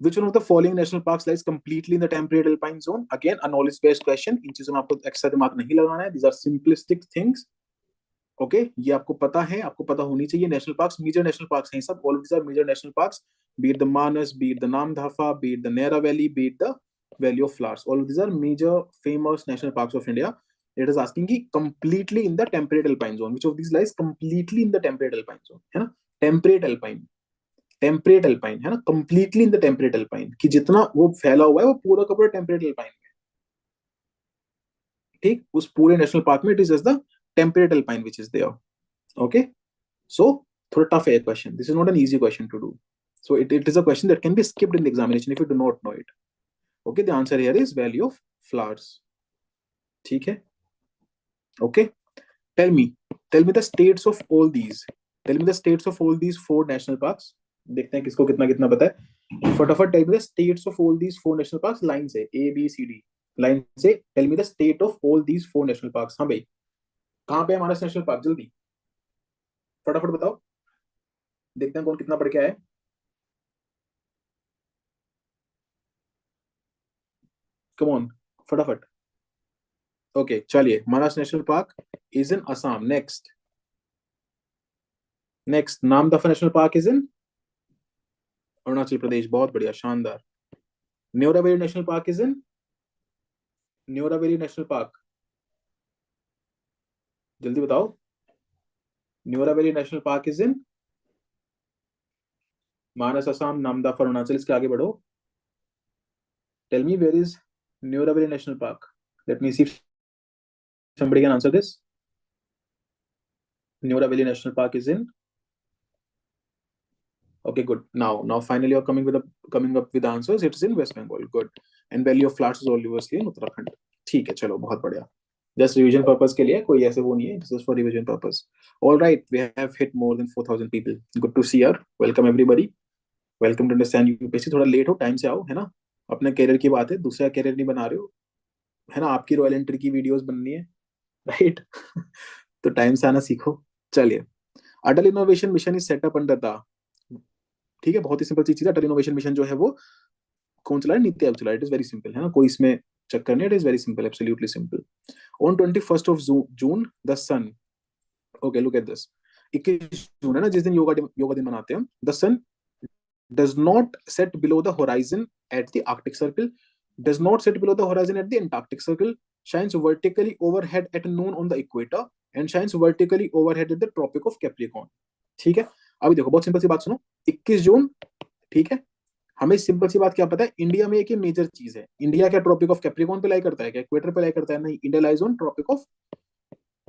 which one of the following national parks lies completely in the temperate alpine zone, again a knowledge based question, इन चीजों में आपको extra दिमाग नहीं लगाना है, these are simplistic things, okay ये आपको पता है, आपको पता होनी चाहिए। National parks, major national parks हैं सब, all of these are major national parks, be it the Manas, be it the Namdapha, be it the Neora valley, be it the valley of flowers, all of these are major famous national parks of India. It is asking कि completely in the temperate alpine zone, which of these lies completely in the temperate alpine zone, है ना, temperate alpine, temperate alpine है ना, completely in the temperate alpine, कि जितना वो फैला हुआ है वो पूरा का पूरा टेम्परेट अल्पाइन में, ठीक, उस पूरे नेशनल पार्क में it is just the temperate alpine which is there, okay. So, थोड़ा टफ है question, this is not an easy question to do, so it is a question that can be skipped in the examination if you do not know it, okay। The answer here is valley of flowers, ठीक है, okay। tell me the states of all these, tell me the states of all these four national parks, देखते हैं किसको कितना कितना पता है। फटाफट tell me the states of all these four national parks line से, A B C D line से tell me the state of all these four national parks. हाँ भाई, कहाँ पे है मानस नेशनल पार्क, जल्दी फटाफट बताओ, देखते हैं कौन कितना पढ़ के आया है। कम ऑन, फटाफट। ओके चलिए, Manas national park is in Assam. Next, next Namdapha national park is in Arunachal Pradesh. बहुत बढ़िया, शानदार। Neora valley national park is in, Neora valley national park, जल्दी बताओ। Neora valley national park is in Manas Assam, Namdapha Arunachal. इसके आगे बढ़ो, tell me where is Neora valley national park. Let me see if somebody can answer this. Neora valley national park is in, okay good, now finally you're coming up with answers. It's in West Bengal, good. And Valley of Flowers is obviously in Uttarakhand. ठीक है, चलो बहुत बढ़िया। Just revision purpose के लिए, कोई ऐसे वो नहीं है, just for revision purpose. All right, we have hit more than 4000 people, good to see यार, welcome everybody, welcome to understand UPSC. थोड़ा लेट हो, टाइम से आओ, है ना। अपने करियर की बात है, दूसरा करियर नहीं बना रहे हो, है ना। आपकी रॉयल एंट्री की वीडियोस बननी है, राइट। तो टाइम से आना सीखो। चलिए, Atal innovation mission is setup under the, ठीक है, बहुत ही सिंपल सी चीज है। अटल इनोवेशन मिशन जो है वो कौन चला है, नीति आयोग चला है। इट इज वेरी सिंपल, है ना, कोई इसमें चक्कर नहीं, it is very simple, absolutely simple. On 21st of June the sun, okay look at this, 21 June है ना, जिस दिन योगा दिन मनाते हैं हम, the sun does not set below the horizon at the Arctic Circle, does not set below the horizon at the Antarctic Circle, shines vertically overhead at noon on the equator, and shines vertically overhead at the Tropic of Capricorn। ठीक है, अभी देखो बहुत simple सी बात सुनो, 21 जून, ठीक है, हमें सिंपल सी बात क्या पता है, इंडिया में एक मेजर चीज है, इंडिया क्या ट्रॉपिक ऑफ कैप्रिकॉर्न पे लाई करता है क्या, इक्वेटर पे लाई करता है, नहीं, India lies on tropic of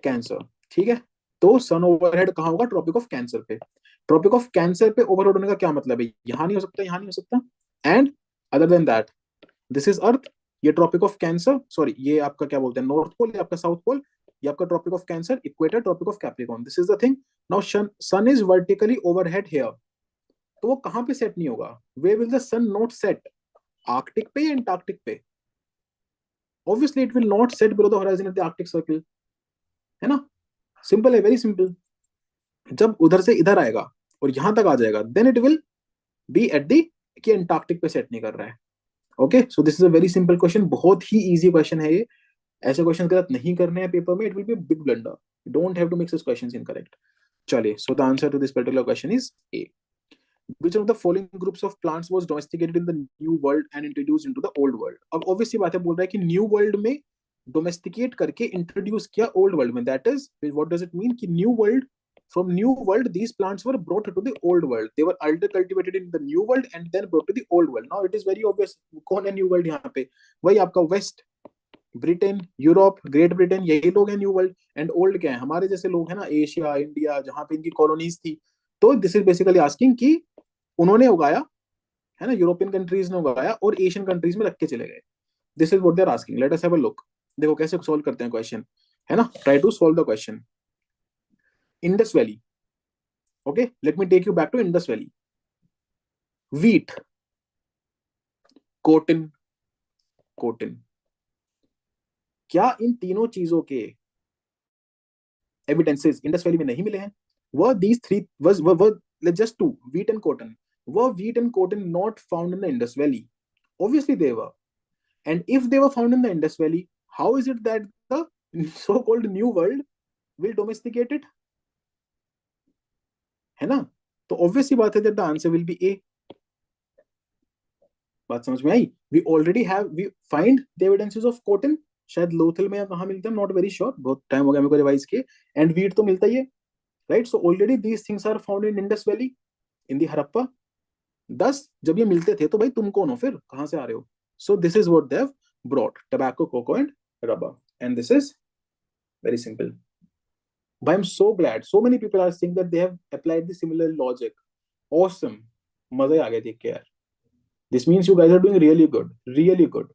cancer, ठीक है। तो सन ओवरहेड कहाँ होगा, ट्रॉपिक ऑफ कैंसर पे। ट्रॉपिक ऑफ कैंसर पे ओवरहेड होने का क्या मतलब है, यहां नहीं हो सकता, यहां नहीं हो सकता, and other than that this is earth, ये ट्रॉपिक ऑफ कैंसर, सॉरी ये आपका क्या बोलते हैं, नॉर्थ पोल, ये आपका साउथ पोल, ये आपका tropic of cancer, equator, tropic of capricorn, this is the thing. Now sun is vertically overhead here, तो वो कहां पे सेट नहीं होगा, where will the sun not set, arctic पे या एंटार्क्टिक पे, obviously it will not set below the horizon at the arctic circle, है ना, सिंपल है, वेरी सिंपल। जब उधर से इधर आएगा और यहां तक आ जाएगा, then it will be at the, कि एंटार्क्टिक पे सेट नहीं कर रहा है। Okay, so this is a very simple question, बहुत ही इजी क्वेश्चन है ये, ऐसे क्वेश्चन गलत नहीं करने हैं पेपर में, it will be big blunder, you don't have to make this questions incorrect. चलिए, so the answer to this particular question is A. Which of the following groups of plants was domesticated in the new world and introduced into the old world? अब obviously बात है, बोल रहा है कि new world में domesticate करके introduce किया ओल्ड वर्ल्ड में, that is what does it mean, कि new world, from new world these plants were brought to the old world, they were either cultivated in the new world and then brought to the old world। Now it is very obvious कौन है new world यहाँ पे, वही आपका west, Britain, Europe, Great Britain, यही लोग हैं new world. And old क्या है, हमारे जैसे लोग हैं ना, एशिया, इंडिया, जहाँ पे इनकी कॉलोनीज थी। तो दिस इज बेसिकली आस्किंग कि उन्होंने उगाया, है ना, यूरोपियन कंट्रीज ने उगाया और एशियन कंट्रीज में रख के चले गए। This is what they are asking, let us have a look. देखो कैसे सॉल्व करते हैं क्वेश्चन, है ना, try to solve the question. Indus valley, okay, let me take you back to Indus valley. Wheat, cotton, cotton, क्या इन तीनों चीजों के एविडेंसेस इंडस वैली में नहीं मिले हैं? वह these three was just two, wheat and cotton, were wheat and cotton not found in the Indus Valley? Obviously they were. And if they were found in the Indus Valley, how is it that the so-called New World will domesticate it? है ना, तो obviously बात है that the answer will be A। बात समझ में आई? We already have, we find the evidences of cotton, शायद लोथल में या कहाँ मिलता है, नॉट वेरी श्योर, बहुत टाइम हो गया मेरे को रिवाइज किए। एंड वीट तो मिलता ही है, right, so already these things are found in Indus valley, in the Harappa. 10 जब ये मिलते थे तो भाई तुम कौन हो, फिर कहां से आ रहे हो? So this is what they have brought, tobacco, cocoa and rubber, and this is very simple. भाई I am so glad so many people are saying that they have applied the similar logic, awesome, मजा ही आ गया देख के यार। This means you guys are doing really good, really good.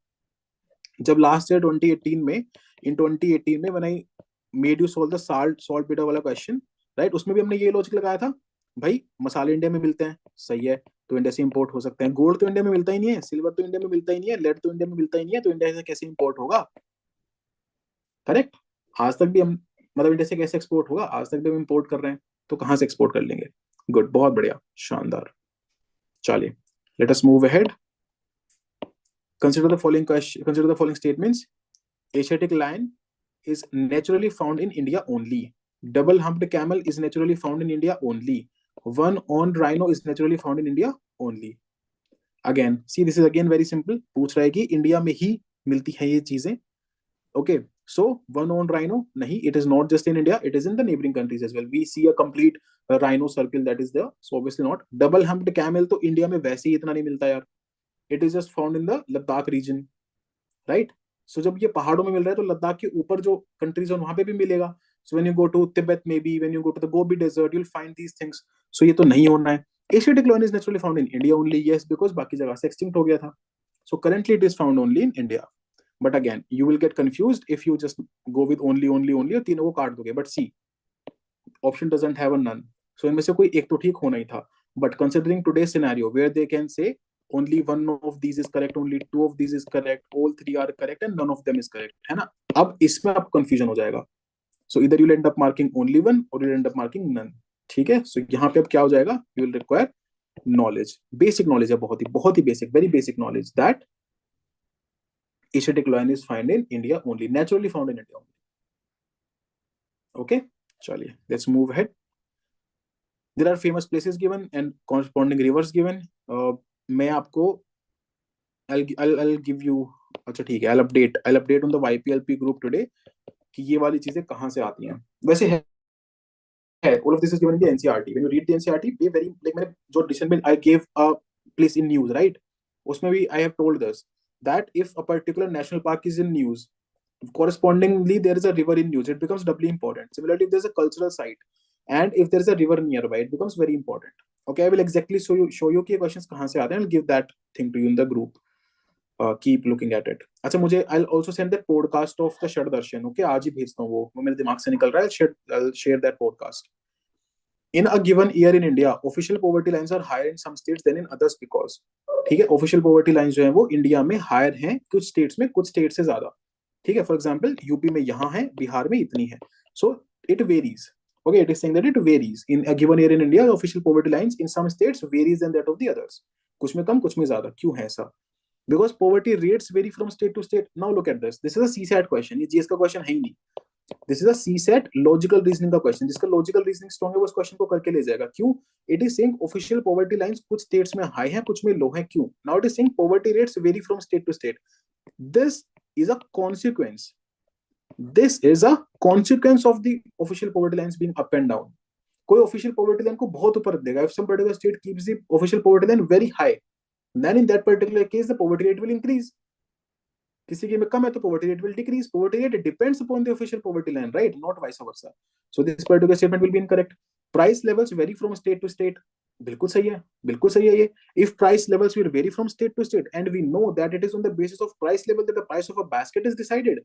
जब last year 2018 में, इन 2018 में when I made you solve the salt beta वाला क्वेश्चन, राइट, उसमें भी हमने ये लॉजिक लगाया था, भाई मसाले इंडिया में मिलते हैं, सही है, तो इंडिया से इंपोर्ट हो सकते हैं। गोल्ड तो इंडिया में मिलता ही नहीं है, सिल्वर तो इंडिया में मिलता ही नहीं है, लेड तो इंडिया में मिलता ही नहीं है, तो इंडिया से कैसे इंपोर्ट होगा? करेक्ट। आज तक भी हम, मतलब इंडिया से कैसे एक्सपोर्ट होगा? आज तक भी हम इंपोर्ट कर रहे हैं, तो कहाँ से एक्सपोर्ट कर लेंगे? गुड, बहुत बढ़िया, शानदार। चलिए, let us move ahead. Consider the following statements. Asiatic lion is naturally found in India only. Double humped camel is naturally found in India only. One horned rhino is naturally found in India only. Again, see, this is again very simple. पूछ रहा है कि India में ही मिलती है ये चीजें. Okay, so one horned rhino, nahi, it is not just in India, it is in the neighboring countries as well. We see a complete rhino circle that is there. So obviously not. Double humped camel तो India में वैसे ही इतना नहीं मिलता यार. It is just found in the Ladakh region. Right. So जब ये पहाड़ों में मिल रहा है तो लद्दाख के ऊपर जो कंट्रीज है वहां पे भी मिलेगा. So when you go to Tibet, maybe when you go to the Gobi desert, you will find these things. So ये तो नहीं होना है. Asiatic lion is naturally found in India only. Yes, because बाकी जगह से extinct हो गया था. So currently it is found only in India. But again you will get confused if you just go with only only only और तीनों को काट दोगे. But see, option doesn't have a none. सो इनमें से कोई एक तो ठीक होना ही था. But considering today scenario where they can say only one of these is correct, only two of these is correct, all three are correct and none of them is correct, है ना. अब इसमें अब कंफ्यूजन हो जाएगा. So इधर you will end up marking only one or you will end up marking none. ठीक है. सो यहाँ पे अब क्या हो जाएगा? You will require knowledge, basic knowledge है, बहुत ही basic, very basic knowledge that asiatic lion is found in India only, naturally found in India only. Okay, चलिए let's move ahead. There are famous places given and corresponding rivers given. मैं आपको I'll give you. अच्छा ठीक है, I'll update on the YPLP group today कि ये वाली चीजें कहाँ से आती हैं. वैसे है all of this is given in the NCERT. When you read the NCERT, ये very like मैंने जो डिसीजन में I gave a place in news, right? उसमें भी I have told us that if a particular national park is in news, correspondingly there is a river in news, it becomes doubly important. Similarly, if there's a cultural site and if there is a river nearby, it becomes very important. Okay, I will exactly show you कि questions कहाँ से आते हैं. I'll give that thing to you in the group. Keep looking at it. अच्छा, मुझे I will also send that podcast of the Shad Darshan. Okay, आज ही भेजता हूँ. वो मेरे दिमाग से निकल रहा है. Share that podcast. In a given year in India official poverty lines are higher in some states than in others because. ठीक है, ऑफिशियल पॉवर्टी लाइंस जो है वो इंडिया में हायर हैं कुछ स्टेट्स में, कुछ स्टेट से ज्यादा. ठीक है, फॉर एग्जाम्पल यूपी में यहाँ है, बिहार में इतनी है. So it varies. Okay, it is saying that it varies in a given year in India. Official poverty lines in some states varies than that of the others. कुछ में कम, कुछ में ज्यादा. क्यों है ऐसा? Because poverty rates vary from state to state. Now look at this. This is a CSAT question. ये GS का question है ही नहीं. This is a CSAT logical reasoning का question. जिसका logical reasoning strong है वो इस question को करके ले जाएगा. क्यों? It is saying official poverty lines कुछ states में high हैं, कुछ में low हैं. क्यों? Now it is saying poverty rates vary from state to state. This is a consequence. This is a consequence of the official poverty lines being up and down. कोई official poverty line को बहुत ऊपर देगा. If some particular state keeps the official poverty line very high, then in that particular case the poverty rate will increase. किसी के में कम है तो poverty rate will decrease. Poverty rate depends upon the official poverty line, right? Not vice versa. So this particular statement will be incorrect. Price levels vary from state to state. बिल्कुल सही है, बिल्कुल सही है ये. If price levels will vary from state to state and we know that it is on the basis of price level that the price of a basket is decided,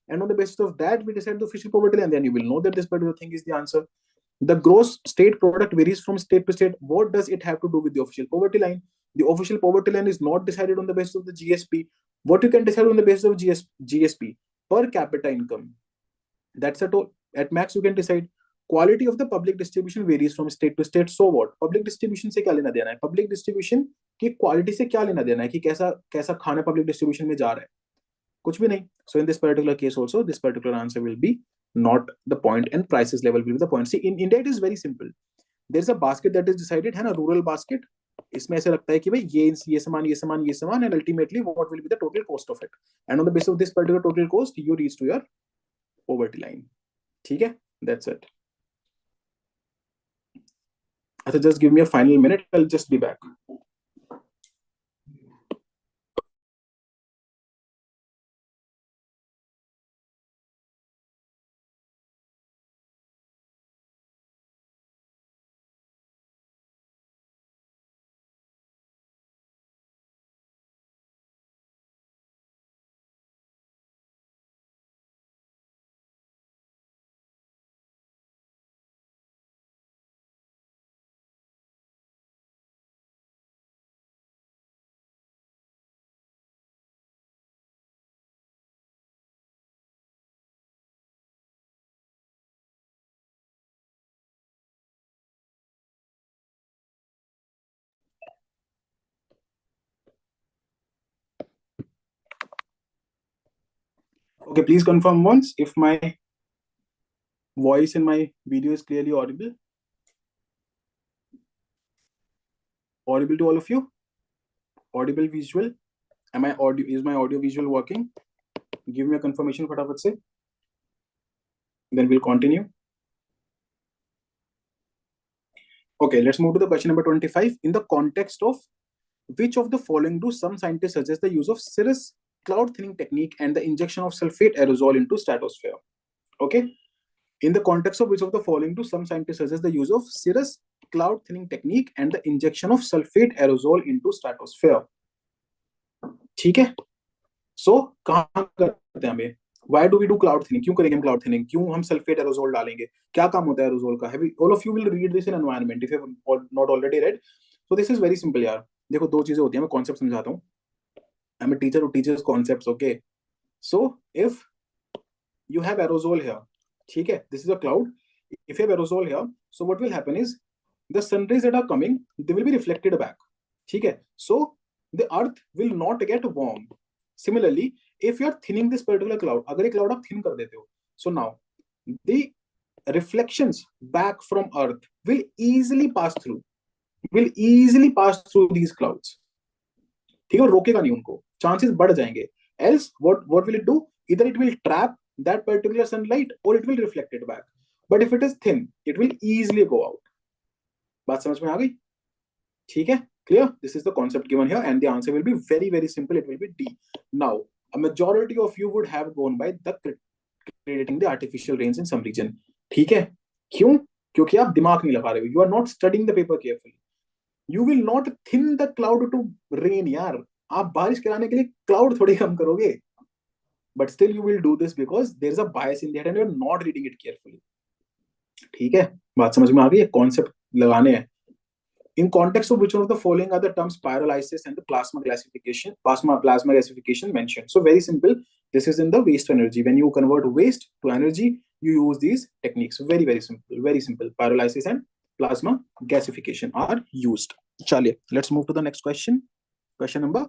and on the basis of that we decide the official poverty line, then you will know that this particular thing is the answer. The gross state product varies from state to state. What does it have to do with the official poverty line? The official poverty line is not decided on the basis of the GSP. What you can decide on the basis of GSP? Per capita income. That's at all. At max you can decide. Quality of the public distribution varies from state to state. So what? Public distribution से क्या लेना देना है? Public distribution की quality से क्या लेना देना है कि कैसा कैसा खाना public distribution में जा रहा है? कुछ भी नहीं. So in this particular case also, this particular answer will be not the point, and prices level will be the point. See, in India it is very simple. There is a basket that is decided, है ना, rural basket. इसमें ऐसे लगता है कि भाई ये सामान ये सामान ये सामान, and ultimately what will be the total cost of it, and on the basis of this particular total cost you reach to your poverty line. ठीक है, that's it. अच्छा, just give me a final minute, I'll just be back. Okay, please confirm once if my voice in my video is clearly audible. Audible to all of you? Audible, visual? Is my audio visual working? Give me a confirmation फटाफट से. Then we'll continue. Okay, let's move to the question number 25. In the context of which of the following do some scientists suggest the use of cirrus cloud thinning technique and the injection of sulfate aerosol into stratosphere? Okay. In the context of which of the following do some scientists suggest the use of cirrus cloud thinning technique and the injection of sulfate aerosol into stratosphere? ठीक है. सो कहां करते हैं हमें? Why do we do cloud thinning? क्यों करेंगे हम cloud thinning? क्यों हम sulfate aerosol डालेंगे? क्या काम होता है aerosol का? All of you will read this in environment if you have not already read. So this is very simple यार. देखो दो चीजें होती हैं, मैं concept समझाता हूँ. I'm a teacher who teaches concepts, okay? So if you have aerosol here, ठीक है? This is a cloud. If you have aerosol here, so what will happen is the sun rays that are coming, they will be reflected back. ठीक है? So the earth will not get warm. Similarly, if you are thinning this particular cloud, अगर ये cloud आप thin कर देते हो, so now the reflections back from earth will easily pass through these clouds. ठीक है? रोकेगा नहीं उनको, chances बढ़ जाएंगे. Else what will it do? Either it will trap that particular sunlight or it will reflect it back. But if it is thin, it will easily go out. बात समझ में आ गई? ठीक है? Clear? This is the concept given here, and the answer will be very, very simple. It will be D. Now, a majority of you would have gone by the creating the artificial rains in some region. ठीक है? क्यों? क्योंकि आप दिमाग नहीं लगा रहे हो. You are not studying the paper carefully. You will not thin the cloud to rain, यार. आप बारिश कराने के लिए cloud थोड़ी कम करोगे. But still you will do this because there is a bias in that and you are not reading it carefully. ठीक है? बात समझ में आ गई? concept लगाने हैं. In context of which one of the following are the terms pyrolysis and the plasma gasification mentioned? So very simple. This is in the waste to energy. When you convert waste to energy, you use these techniques. Very, very simple. Very simple. Pyrolysis and plasma gasification are used. Chaliye, let's move to the next question. Question number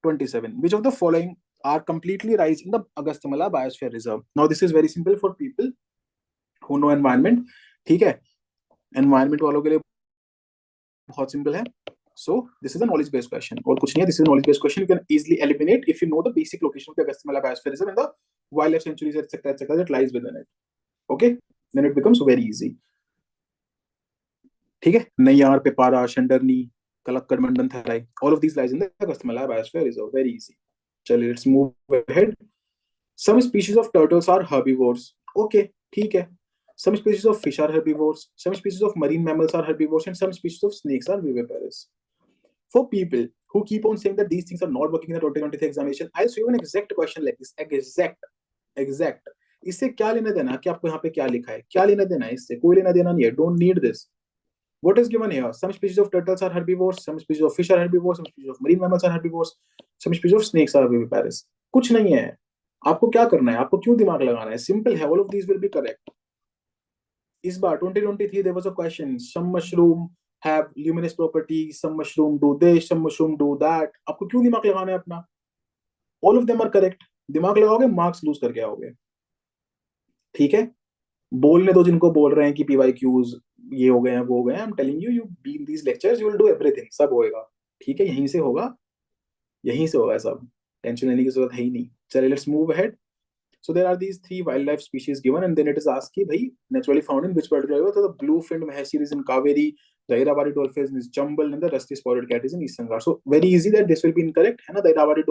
27. Which of the following are completely raised in the Agasthyamala Biosphere Reserve? Now this is very simple for people who know environment. ठीक है? Environment वालों के लिए बहुत simple है. So this is a knowledge based question और कुछ नहीं है. This is a knowledge based question. You can easily eliminate if you know the basic location of the Agasthyamala Biosphere Reserve and the wildlife sanctuaries etc that lies within it. Okay, then it becomes very easy. ठीक है? नैयार, पेपारा, शंडरनी, कलक्कड़, मंडन, थराई, all of these lies in the Agasthyamala Biosphere Reserve. Very easy. चलिए let's move ahead. Some species of turtles are herbivores. Okay, ठीक है. Some species of fish are herbivores, some species of marine mammals are herbivores, and some species of snakes are viviparous. For people who keep on saying that these things are not working in the 2023 examination, I'll show you an exact question like this. Exact. इससे क्या लेना देना कि आपको यहाँ पे क्या लिखा है? क्या लेना देना है इससे? कोई लेना देना नहीं है. Don't need this. What is given here? Some species of turtles are herbivores, some species of fish are herbivores, some species of marine mammals are herbivores, some species of snakes are viviparous. कुछ नहीं है. आपको क्या करना है? आपको क्यों दिमाग लगाना है? Simple है. All of these will be correct. इस बार 2023 there was a question. Some mushroom have luminous properties, some mushroom do this, some mushroom do that. आपको क्यों दिमाग लगाना है अपना? All of them are correct. दिमाग लगाओगे मार्क्स लूज करके आओगे. ठीक है? बोलने दो जिनको बोल रहे हैं कि PYQs ये हो गए हैं वो हो गए हैं. I'm telling you, you be in these lectures, you will do everything. सब होएगा. ठीक है? यहीं से होगा सब. टेंशन लेने की जरूरत है ही नहीं. चलिए let's move ahead. So there are these three wildlife species given, and then it is asked, bhai, naturally found in which particular river? So the blue-finned maheshir is in Kaveri, the Irrawaddy dolphin is Chambal, and the rusty spotted cat is in Eastern Ghats. So very easy that this will be incorrect. है ना? The Irrawaddy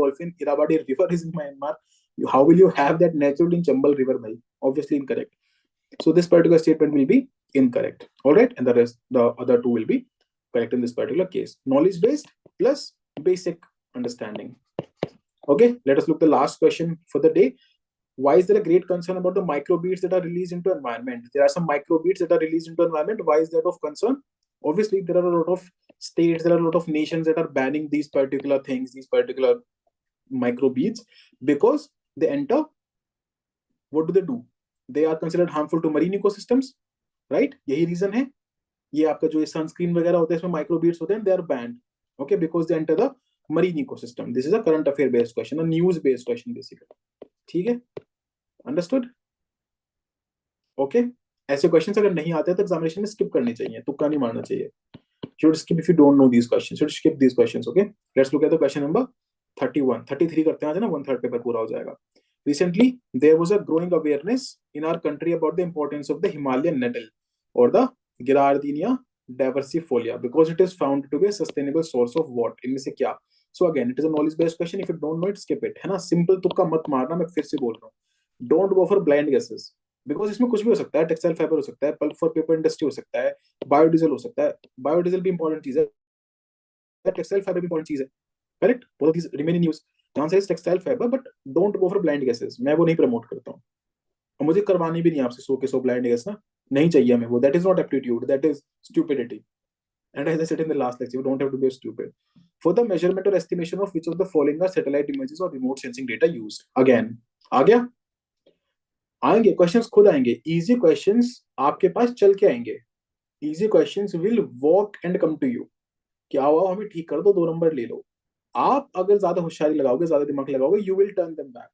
river is in Myanmar. How will you have that naturally in Chambal river, bhai? Obviously incorrect. So this particular statement will be incorrect. All right, and the other two will be correct in this particular case. Knowledge based plus basic understanding. Okay, let us look at the last question for the day. Why is there a great concern about the microbeads that are released into environment? There are some microbeads that are released into environment. Why is that of concern? Obviously, there are a lot of states, there are a lot of nations that are banning these particular things, these particular microbeads, because they enter. What do? They are considered harmful to marine ecosystems, right? यही reason है. ये आपका जो sunscreen वगैरह होता है इसमें microbeads होते हैं, they are banned. Okay, because they enter the marine ecosystem. This is a current affair based question, a news based question basically. ठीक है? अंडरस्टूड? ओके, ऐसे क्वेश्चंस अगर नहीं आते तो एग्जामिनेशन में स्किप करनी चाहिए, तुक्का नहीं मारना चाहिए. Should skip if you don't know these questions. Should skip these questions. Okay. Let's look at the question number 31. 33 करते हैं आज ना, 1/3 पेपर पूरा हो जाएगा. Recently, there was a growing awareness in our country about the importance of the Himalayan nettle or the Girardinia diversifolia because it is found to be a sustainable source of what? इनमें से क्या? So again, it is a knowledge based question. If you don't know it, skip it. है ना? Simple तुक्का मत मारना, मैं फिर से बोल रहा हूँ. Don't go for blind guesses. Because इसमें कुछ भी हो सकता है. टेक्सटाइल फाइबर हो सकता है, पल्प फॉर पेपर इंडस्ट्री हो सकता है, बायोडीजल हो सकता है. बायोडीजल भी इंपॉर्टेंट चीज है, टेक्सटाइल फाइबर भी इंपॉर्टेंट चीज है. Correct, both of these remain in use. The answer is textile fibre, but don't go for blind guesses. मैं वो नहीं प्रमोट करता हूँ, और मुझे करवानी भी नहीं आपसे 100 के 100 ब्लाइंड गेस ना. नहीं चाहिए हमें वो. That is not aptitude, that is stupidity. And as I said in the last lecture, you don't have to be stupid. For the measurement or estimation of which of the following are satellite images or remote sensing data used. Again, आ गया. आएंगे questions, खुद आएंगे. Easy questions आपके पास चल के आएंगे. Easy questions will walk and come to you. क्या हुआ, हमें ठीक कर दो, 2 नंबर ले लो. आप अगर ज्यादा होशियारी लगाओगे, ज्यादा दिमाग लगाओगे, you will turn them back.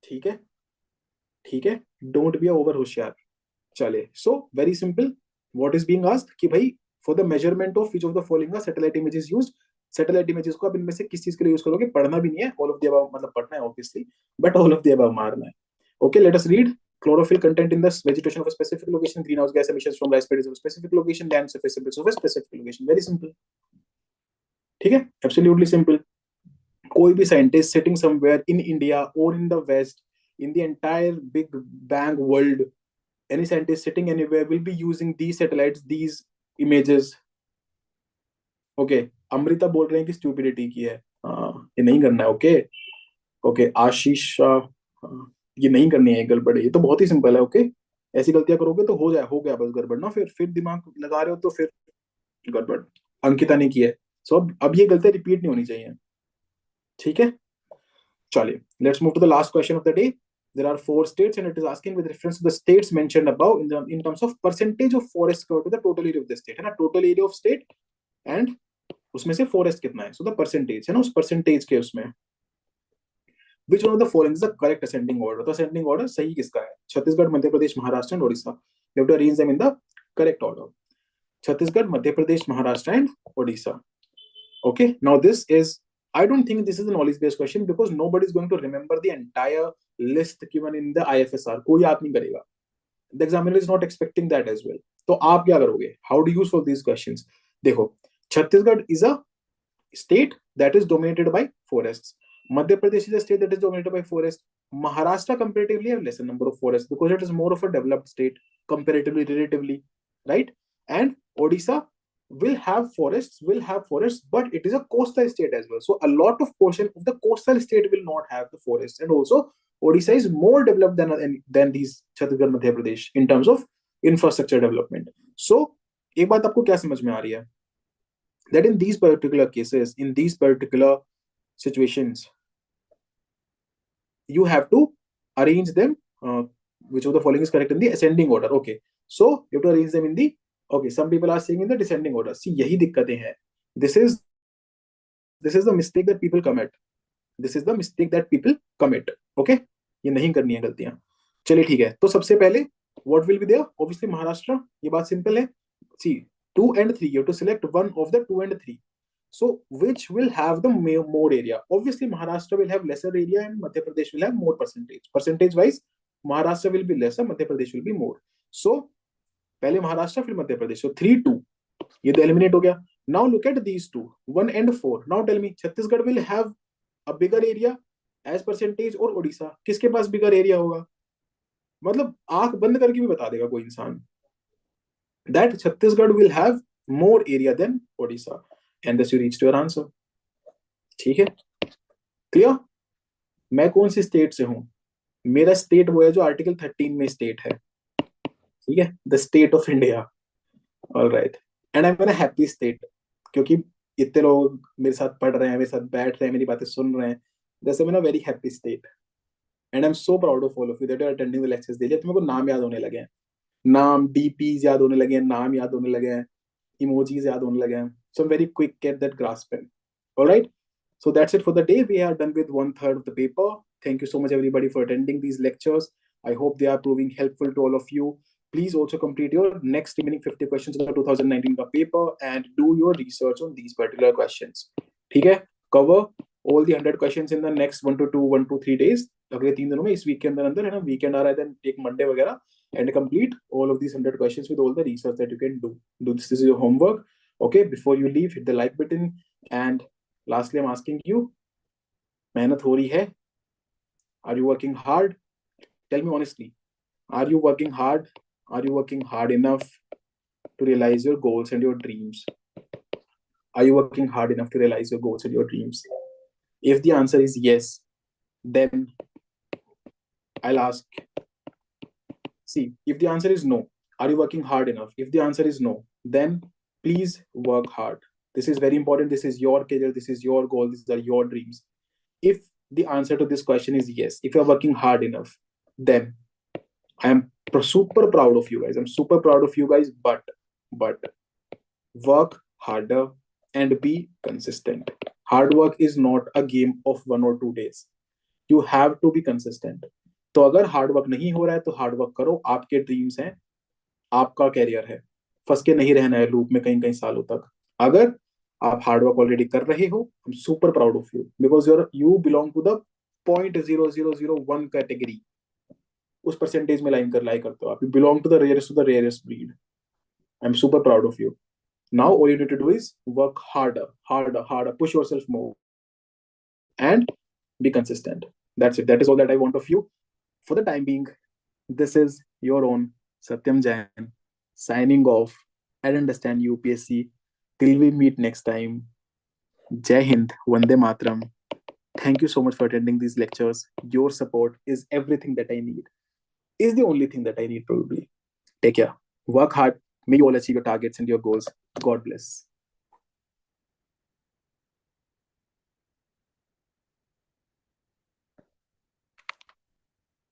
ठीक है, ठीक है. डोंट बी ओवर होशियार. चले, so very simple. What is being asked कि भाई for the measurement of which of the following are satellite images used. Satellite images को आप इनमें से किस चीज के लिए यूज करोगे? पढ़ना भी नहीं है, ऑल ऑफ द अबव मतलब पढ़ना है obviously, but all of the above मारना है. Okay, let us read. Chlorophyll content in the vegetation of a specific location, greenhouse gas emissions from rice paddies of a specific location, land surface temperatures of a specific location. Very simple. ठीक है, absolutely simple. कोई भी scientist sitting somewhere in India or in the West, in the entire Big Bang world, any scientist sitting anywhere will be using these satellites, these images. Okay, Amrita बोल रहे हैं कि stupidity की है. ये नहीं करना है. Okay, okay, आशीष ये नहीं करनी है गड़बड़. ये तो बहुत ही सिंपल है. ओके, ऐसी गलतियां करोगे तो हो जाए, हो गया बस गड़बड़ ना. फिर दिमाग लगा रहे हो तो फिर गड़बड़. अंकिता ने की है, सो अब ये गलतियां रिपीट नहीं होनी चाहिए. ठीक है, चलिए let's move to the last question of the day. There are 4 states and it is asking with reference to the states mentioned above in terms of percentage of forest cover to the total area of the state. है ना, total area of state and उसमें से forest कितना है. So the percentage है ना, उस percentage के उसमें which one of the following is the correct ascending order. तो ascending order सही किसका है? Chhattisgarh, Madhya Pradesh, Maharashtra and Odisha. You have to arrange them in the correct order. Chhattisgarh, Madhya Pradesh, Maharashtra and Odisha. Okay, now this is, I don't think this is a knowledge based question because nobody is going to remember the entire list given in the IFSR. कोई याद नहीं करेगा. The examiner is not expecting that as well. तो आप क्या करोगे? How do you solve these questions? देखो, Chhattisgarh is a state that is dominated by forests. Madhya Pradesh is a state that is dominated by forest. Maharashtra comparatively have lesser number of forests because it is more of a developed state comparatively, relatively, right? And Odisha will have forests, but it is a coastal state as well. So a lot of portion of the coastal state will not have the forests, and also Odisha is more developed than these Chhattisgarh, Madhya Pradesh in terms of infrastructure development. So एक बात आपको क्या समझ में आ रही है? That in these particular cases, in these particular situations, you have to arrange them, which of the following is correct in the ascending order. Okay, so you have to arrange them in the, okay, some people are saying in the descending order. See, yahi dikkatein hai. This is the mistake that people commit. This is the mistake that people commit. Okay, ये नहीं करनी है गलतियां. चलिए ठीक है, तो सबसे पहले what will be there? Obviously Maharashtra. ये बात सिंपल है. See, 2 and 3, you have to select one of the 2 and 3. So which will have the more area? Obviously Maharashtra will have lesser area and Madhya Pradesh will have more percentage. Percentage wise, Maharashtra will be lesser, Madhya Pradesh will be more. So पहले महाराष्ट्र फिर Madhya Pradesh. So 3-2, ये तो eliminate हो गया. Now look at these two, 1 and 4. Now tell me, Chhattisgarh will have a bigger area as percentage और ओडिशा किसके पास bigger area होगा? मतलब आंख बंद करके भी बता देगा कोई इंसान that Chhattisgarh will have more area than Odisha. And thus you reach to your answer. ठीक है, क्लियर? मैं कौन सी स्टेट से हूं? मेरा स्टेट वो है जो आर्टिकल 13 में स्टेट है. ठीक है, the state of India. Alright, and I am in a happy state क्योंकि इतने लोग मेरे साथ पढ़ रहे हैं, मेरे साथ बैठ रहे हैं, मेरी बातें सुन रहे हैं. That's I am in a very happy state and I am so proud of all of you that you are attending the lectures daily. अब मेरे को नाम याद होने लगे हैं, नाम डीपीज याद होने लगे हैं, नाम याद होने लगे हैं, इमोजीज याद होने लगे हैं. So I'm very quick at that grasping. All right. So that's it for the day. We are done with 1/3 of the paper. Thank you so much, everybody, for attending these lectures. I hope they are proving helpful to all of you. Please also complete your next remaining 50 questions of the 2019 का paper and do your research on these particular questions. ठीक है? Cover all the 100 questions in the next 1 to 3 days. अगले 3 दिनों में, इस week के अंदर अंदर है ना, वीकेंड आ रहा है, then take Monday वगैरह and complete all of these 100 questions with all the research that you can do. This is your homework. Okay, before you leave, hit the like button. And lastly, I'm asking you, मेहनत हो रही है? Are you working hard? Tell me honestly. Are you working hard? Are you working hard enough to realize your goals and your dreams? Are you working hard enough to realize your goals and your dreams? If the answer is yes, then I'll ask. See, if the answer is no, are you working hard enough? If the answer is no, then please work hard. This is very important. This is your career. This is your goal. These are your dreams. If the answer to this question is yes, if you're working hard enough, then I am super proud of you guys. I'm super proud of you guys, but work harder and be consistent. Hard work is not a game of 1 or 2 days. You have to be consistent. तो अगर hard work नहीं हो रहा है तो hard work करो. आपके dreams हैं, आपका कैरियर है, फंस के नहीं रहना है लूप में कहीं कहीं सालों तक. अगर आप हार्ड वर्क ऑलरेडी कर रहे हो, I am super proud of you because you belong to the 0.0001 category. उस परसेंटेज में लाई करते हो आप. You belong to the rarest breed. I am super proud of you. Now all you need to do is work harder, push yourself more and be consistent. That's it. That is all that I want of you for the time being. This is your own Satyam Jain signing off. I understand UPSC. Till we meet next time. Jai Hind, Vande Matram. Thank you so much for attending these lectures. Your support is everything that I need. Is the only thing that I need probably. Take care. Work hard. May you all achieve your targets and your goals. God bless.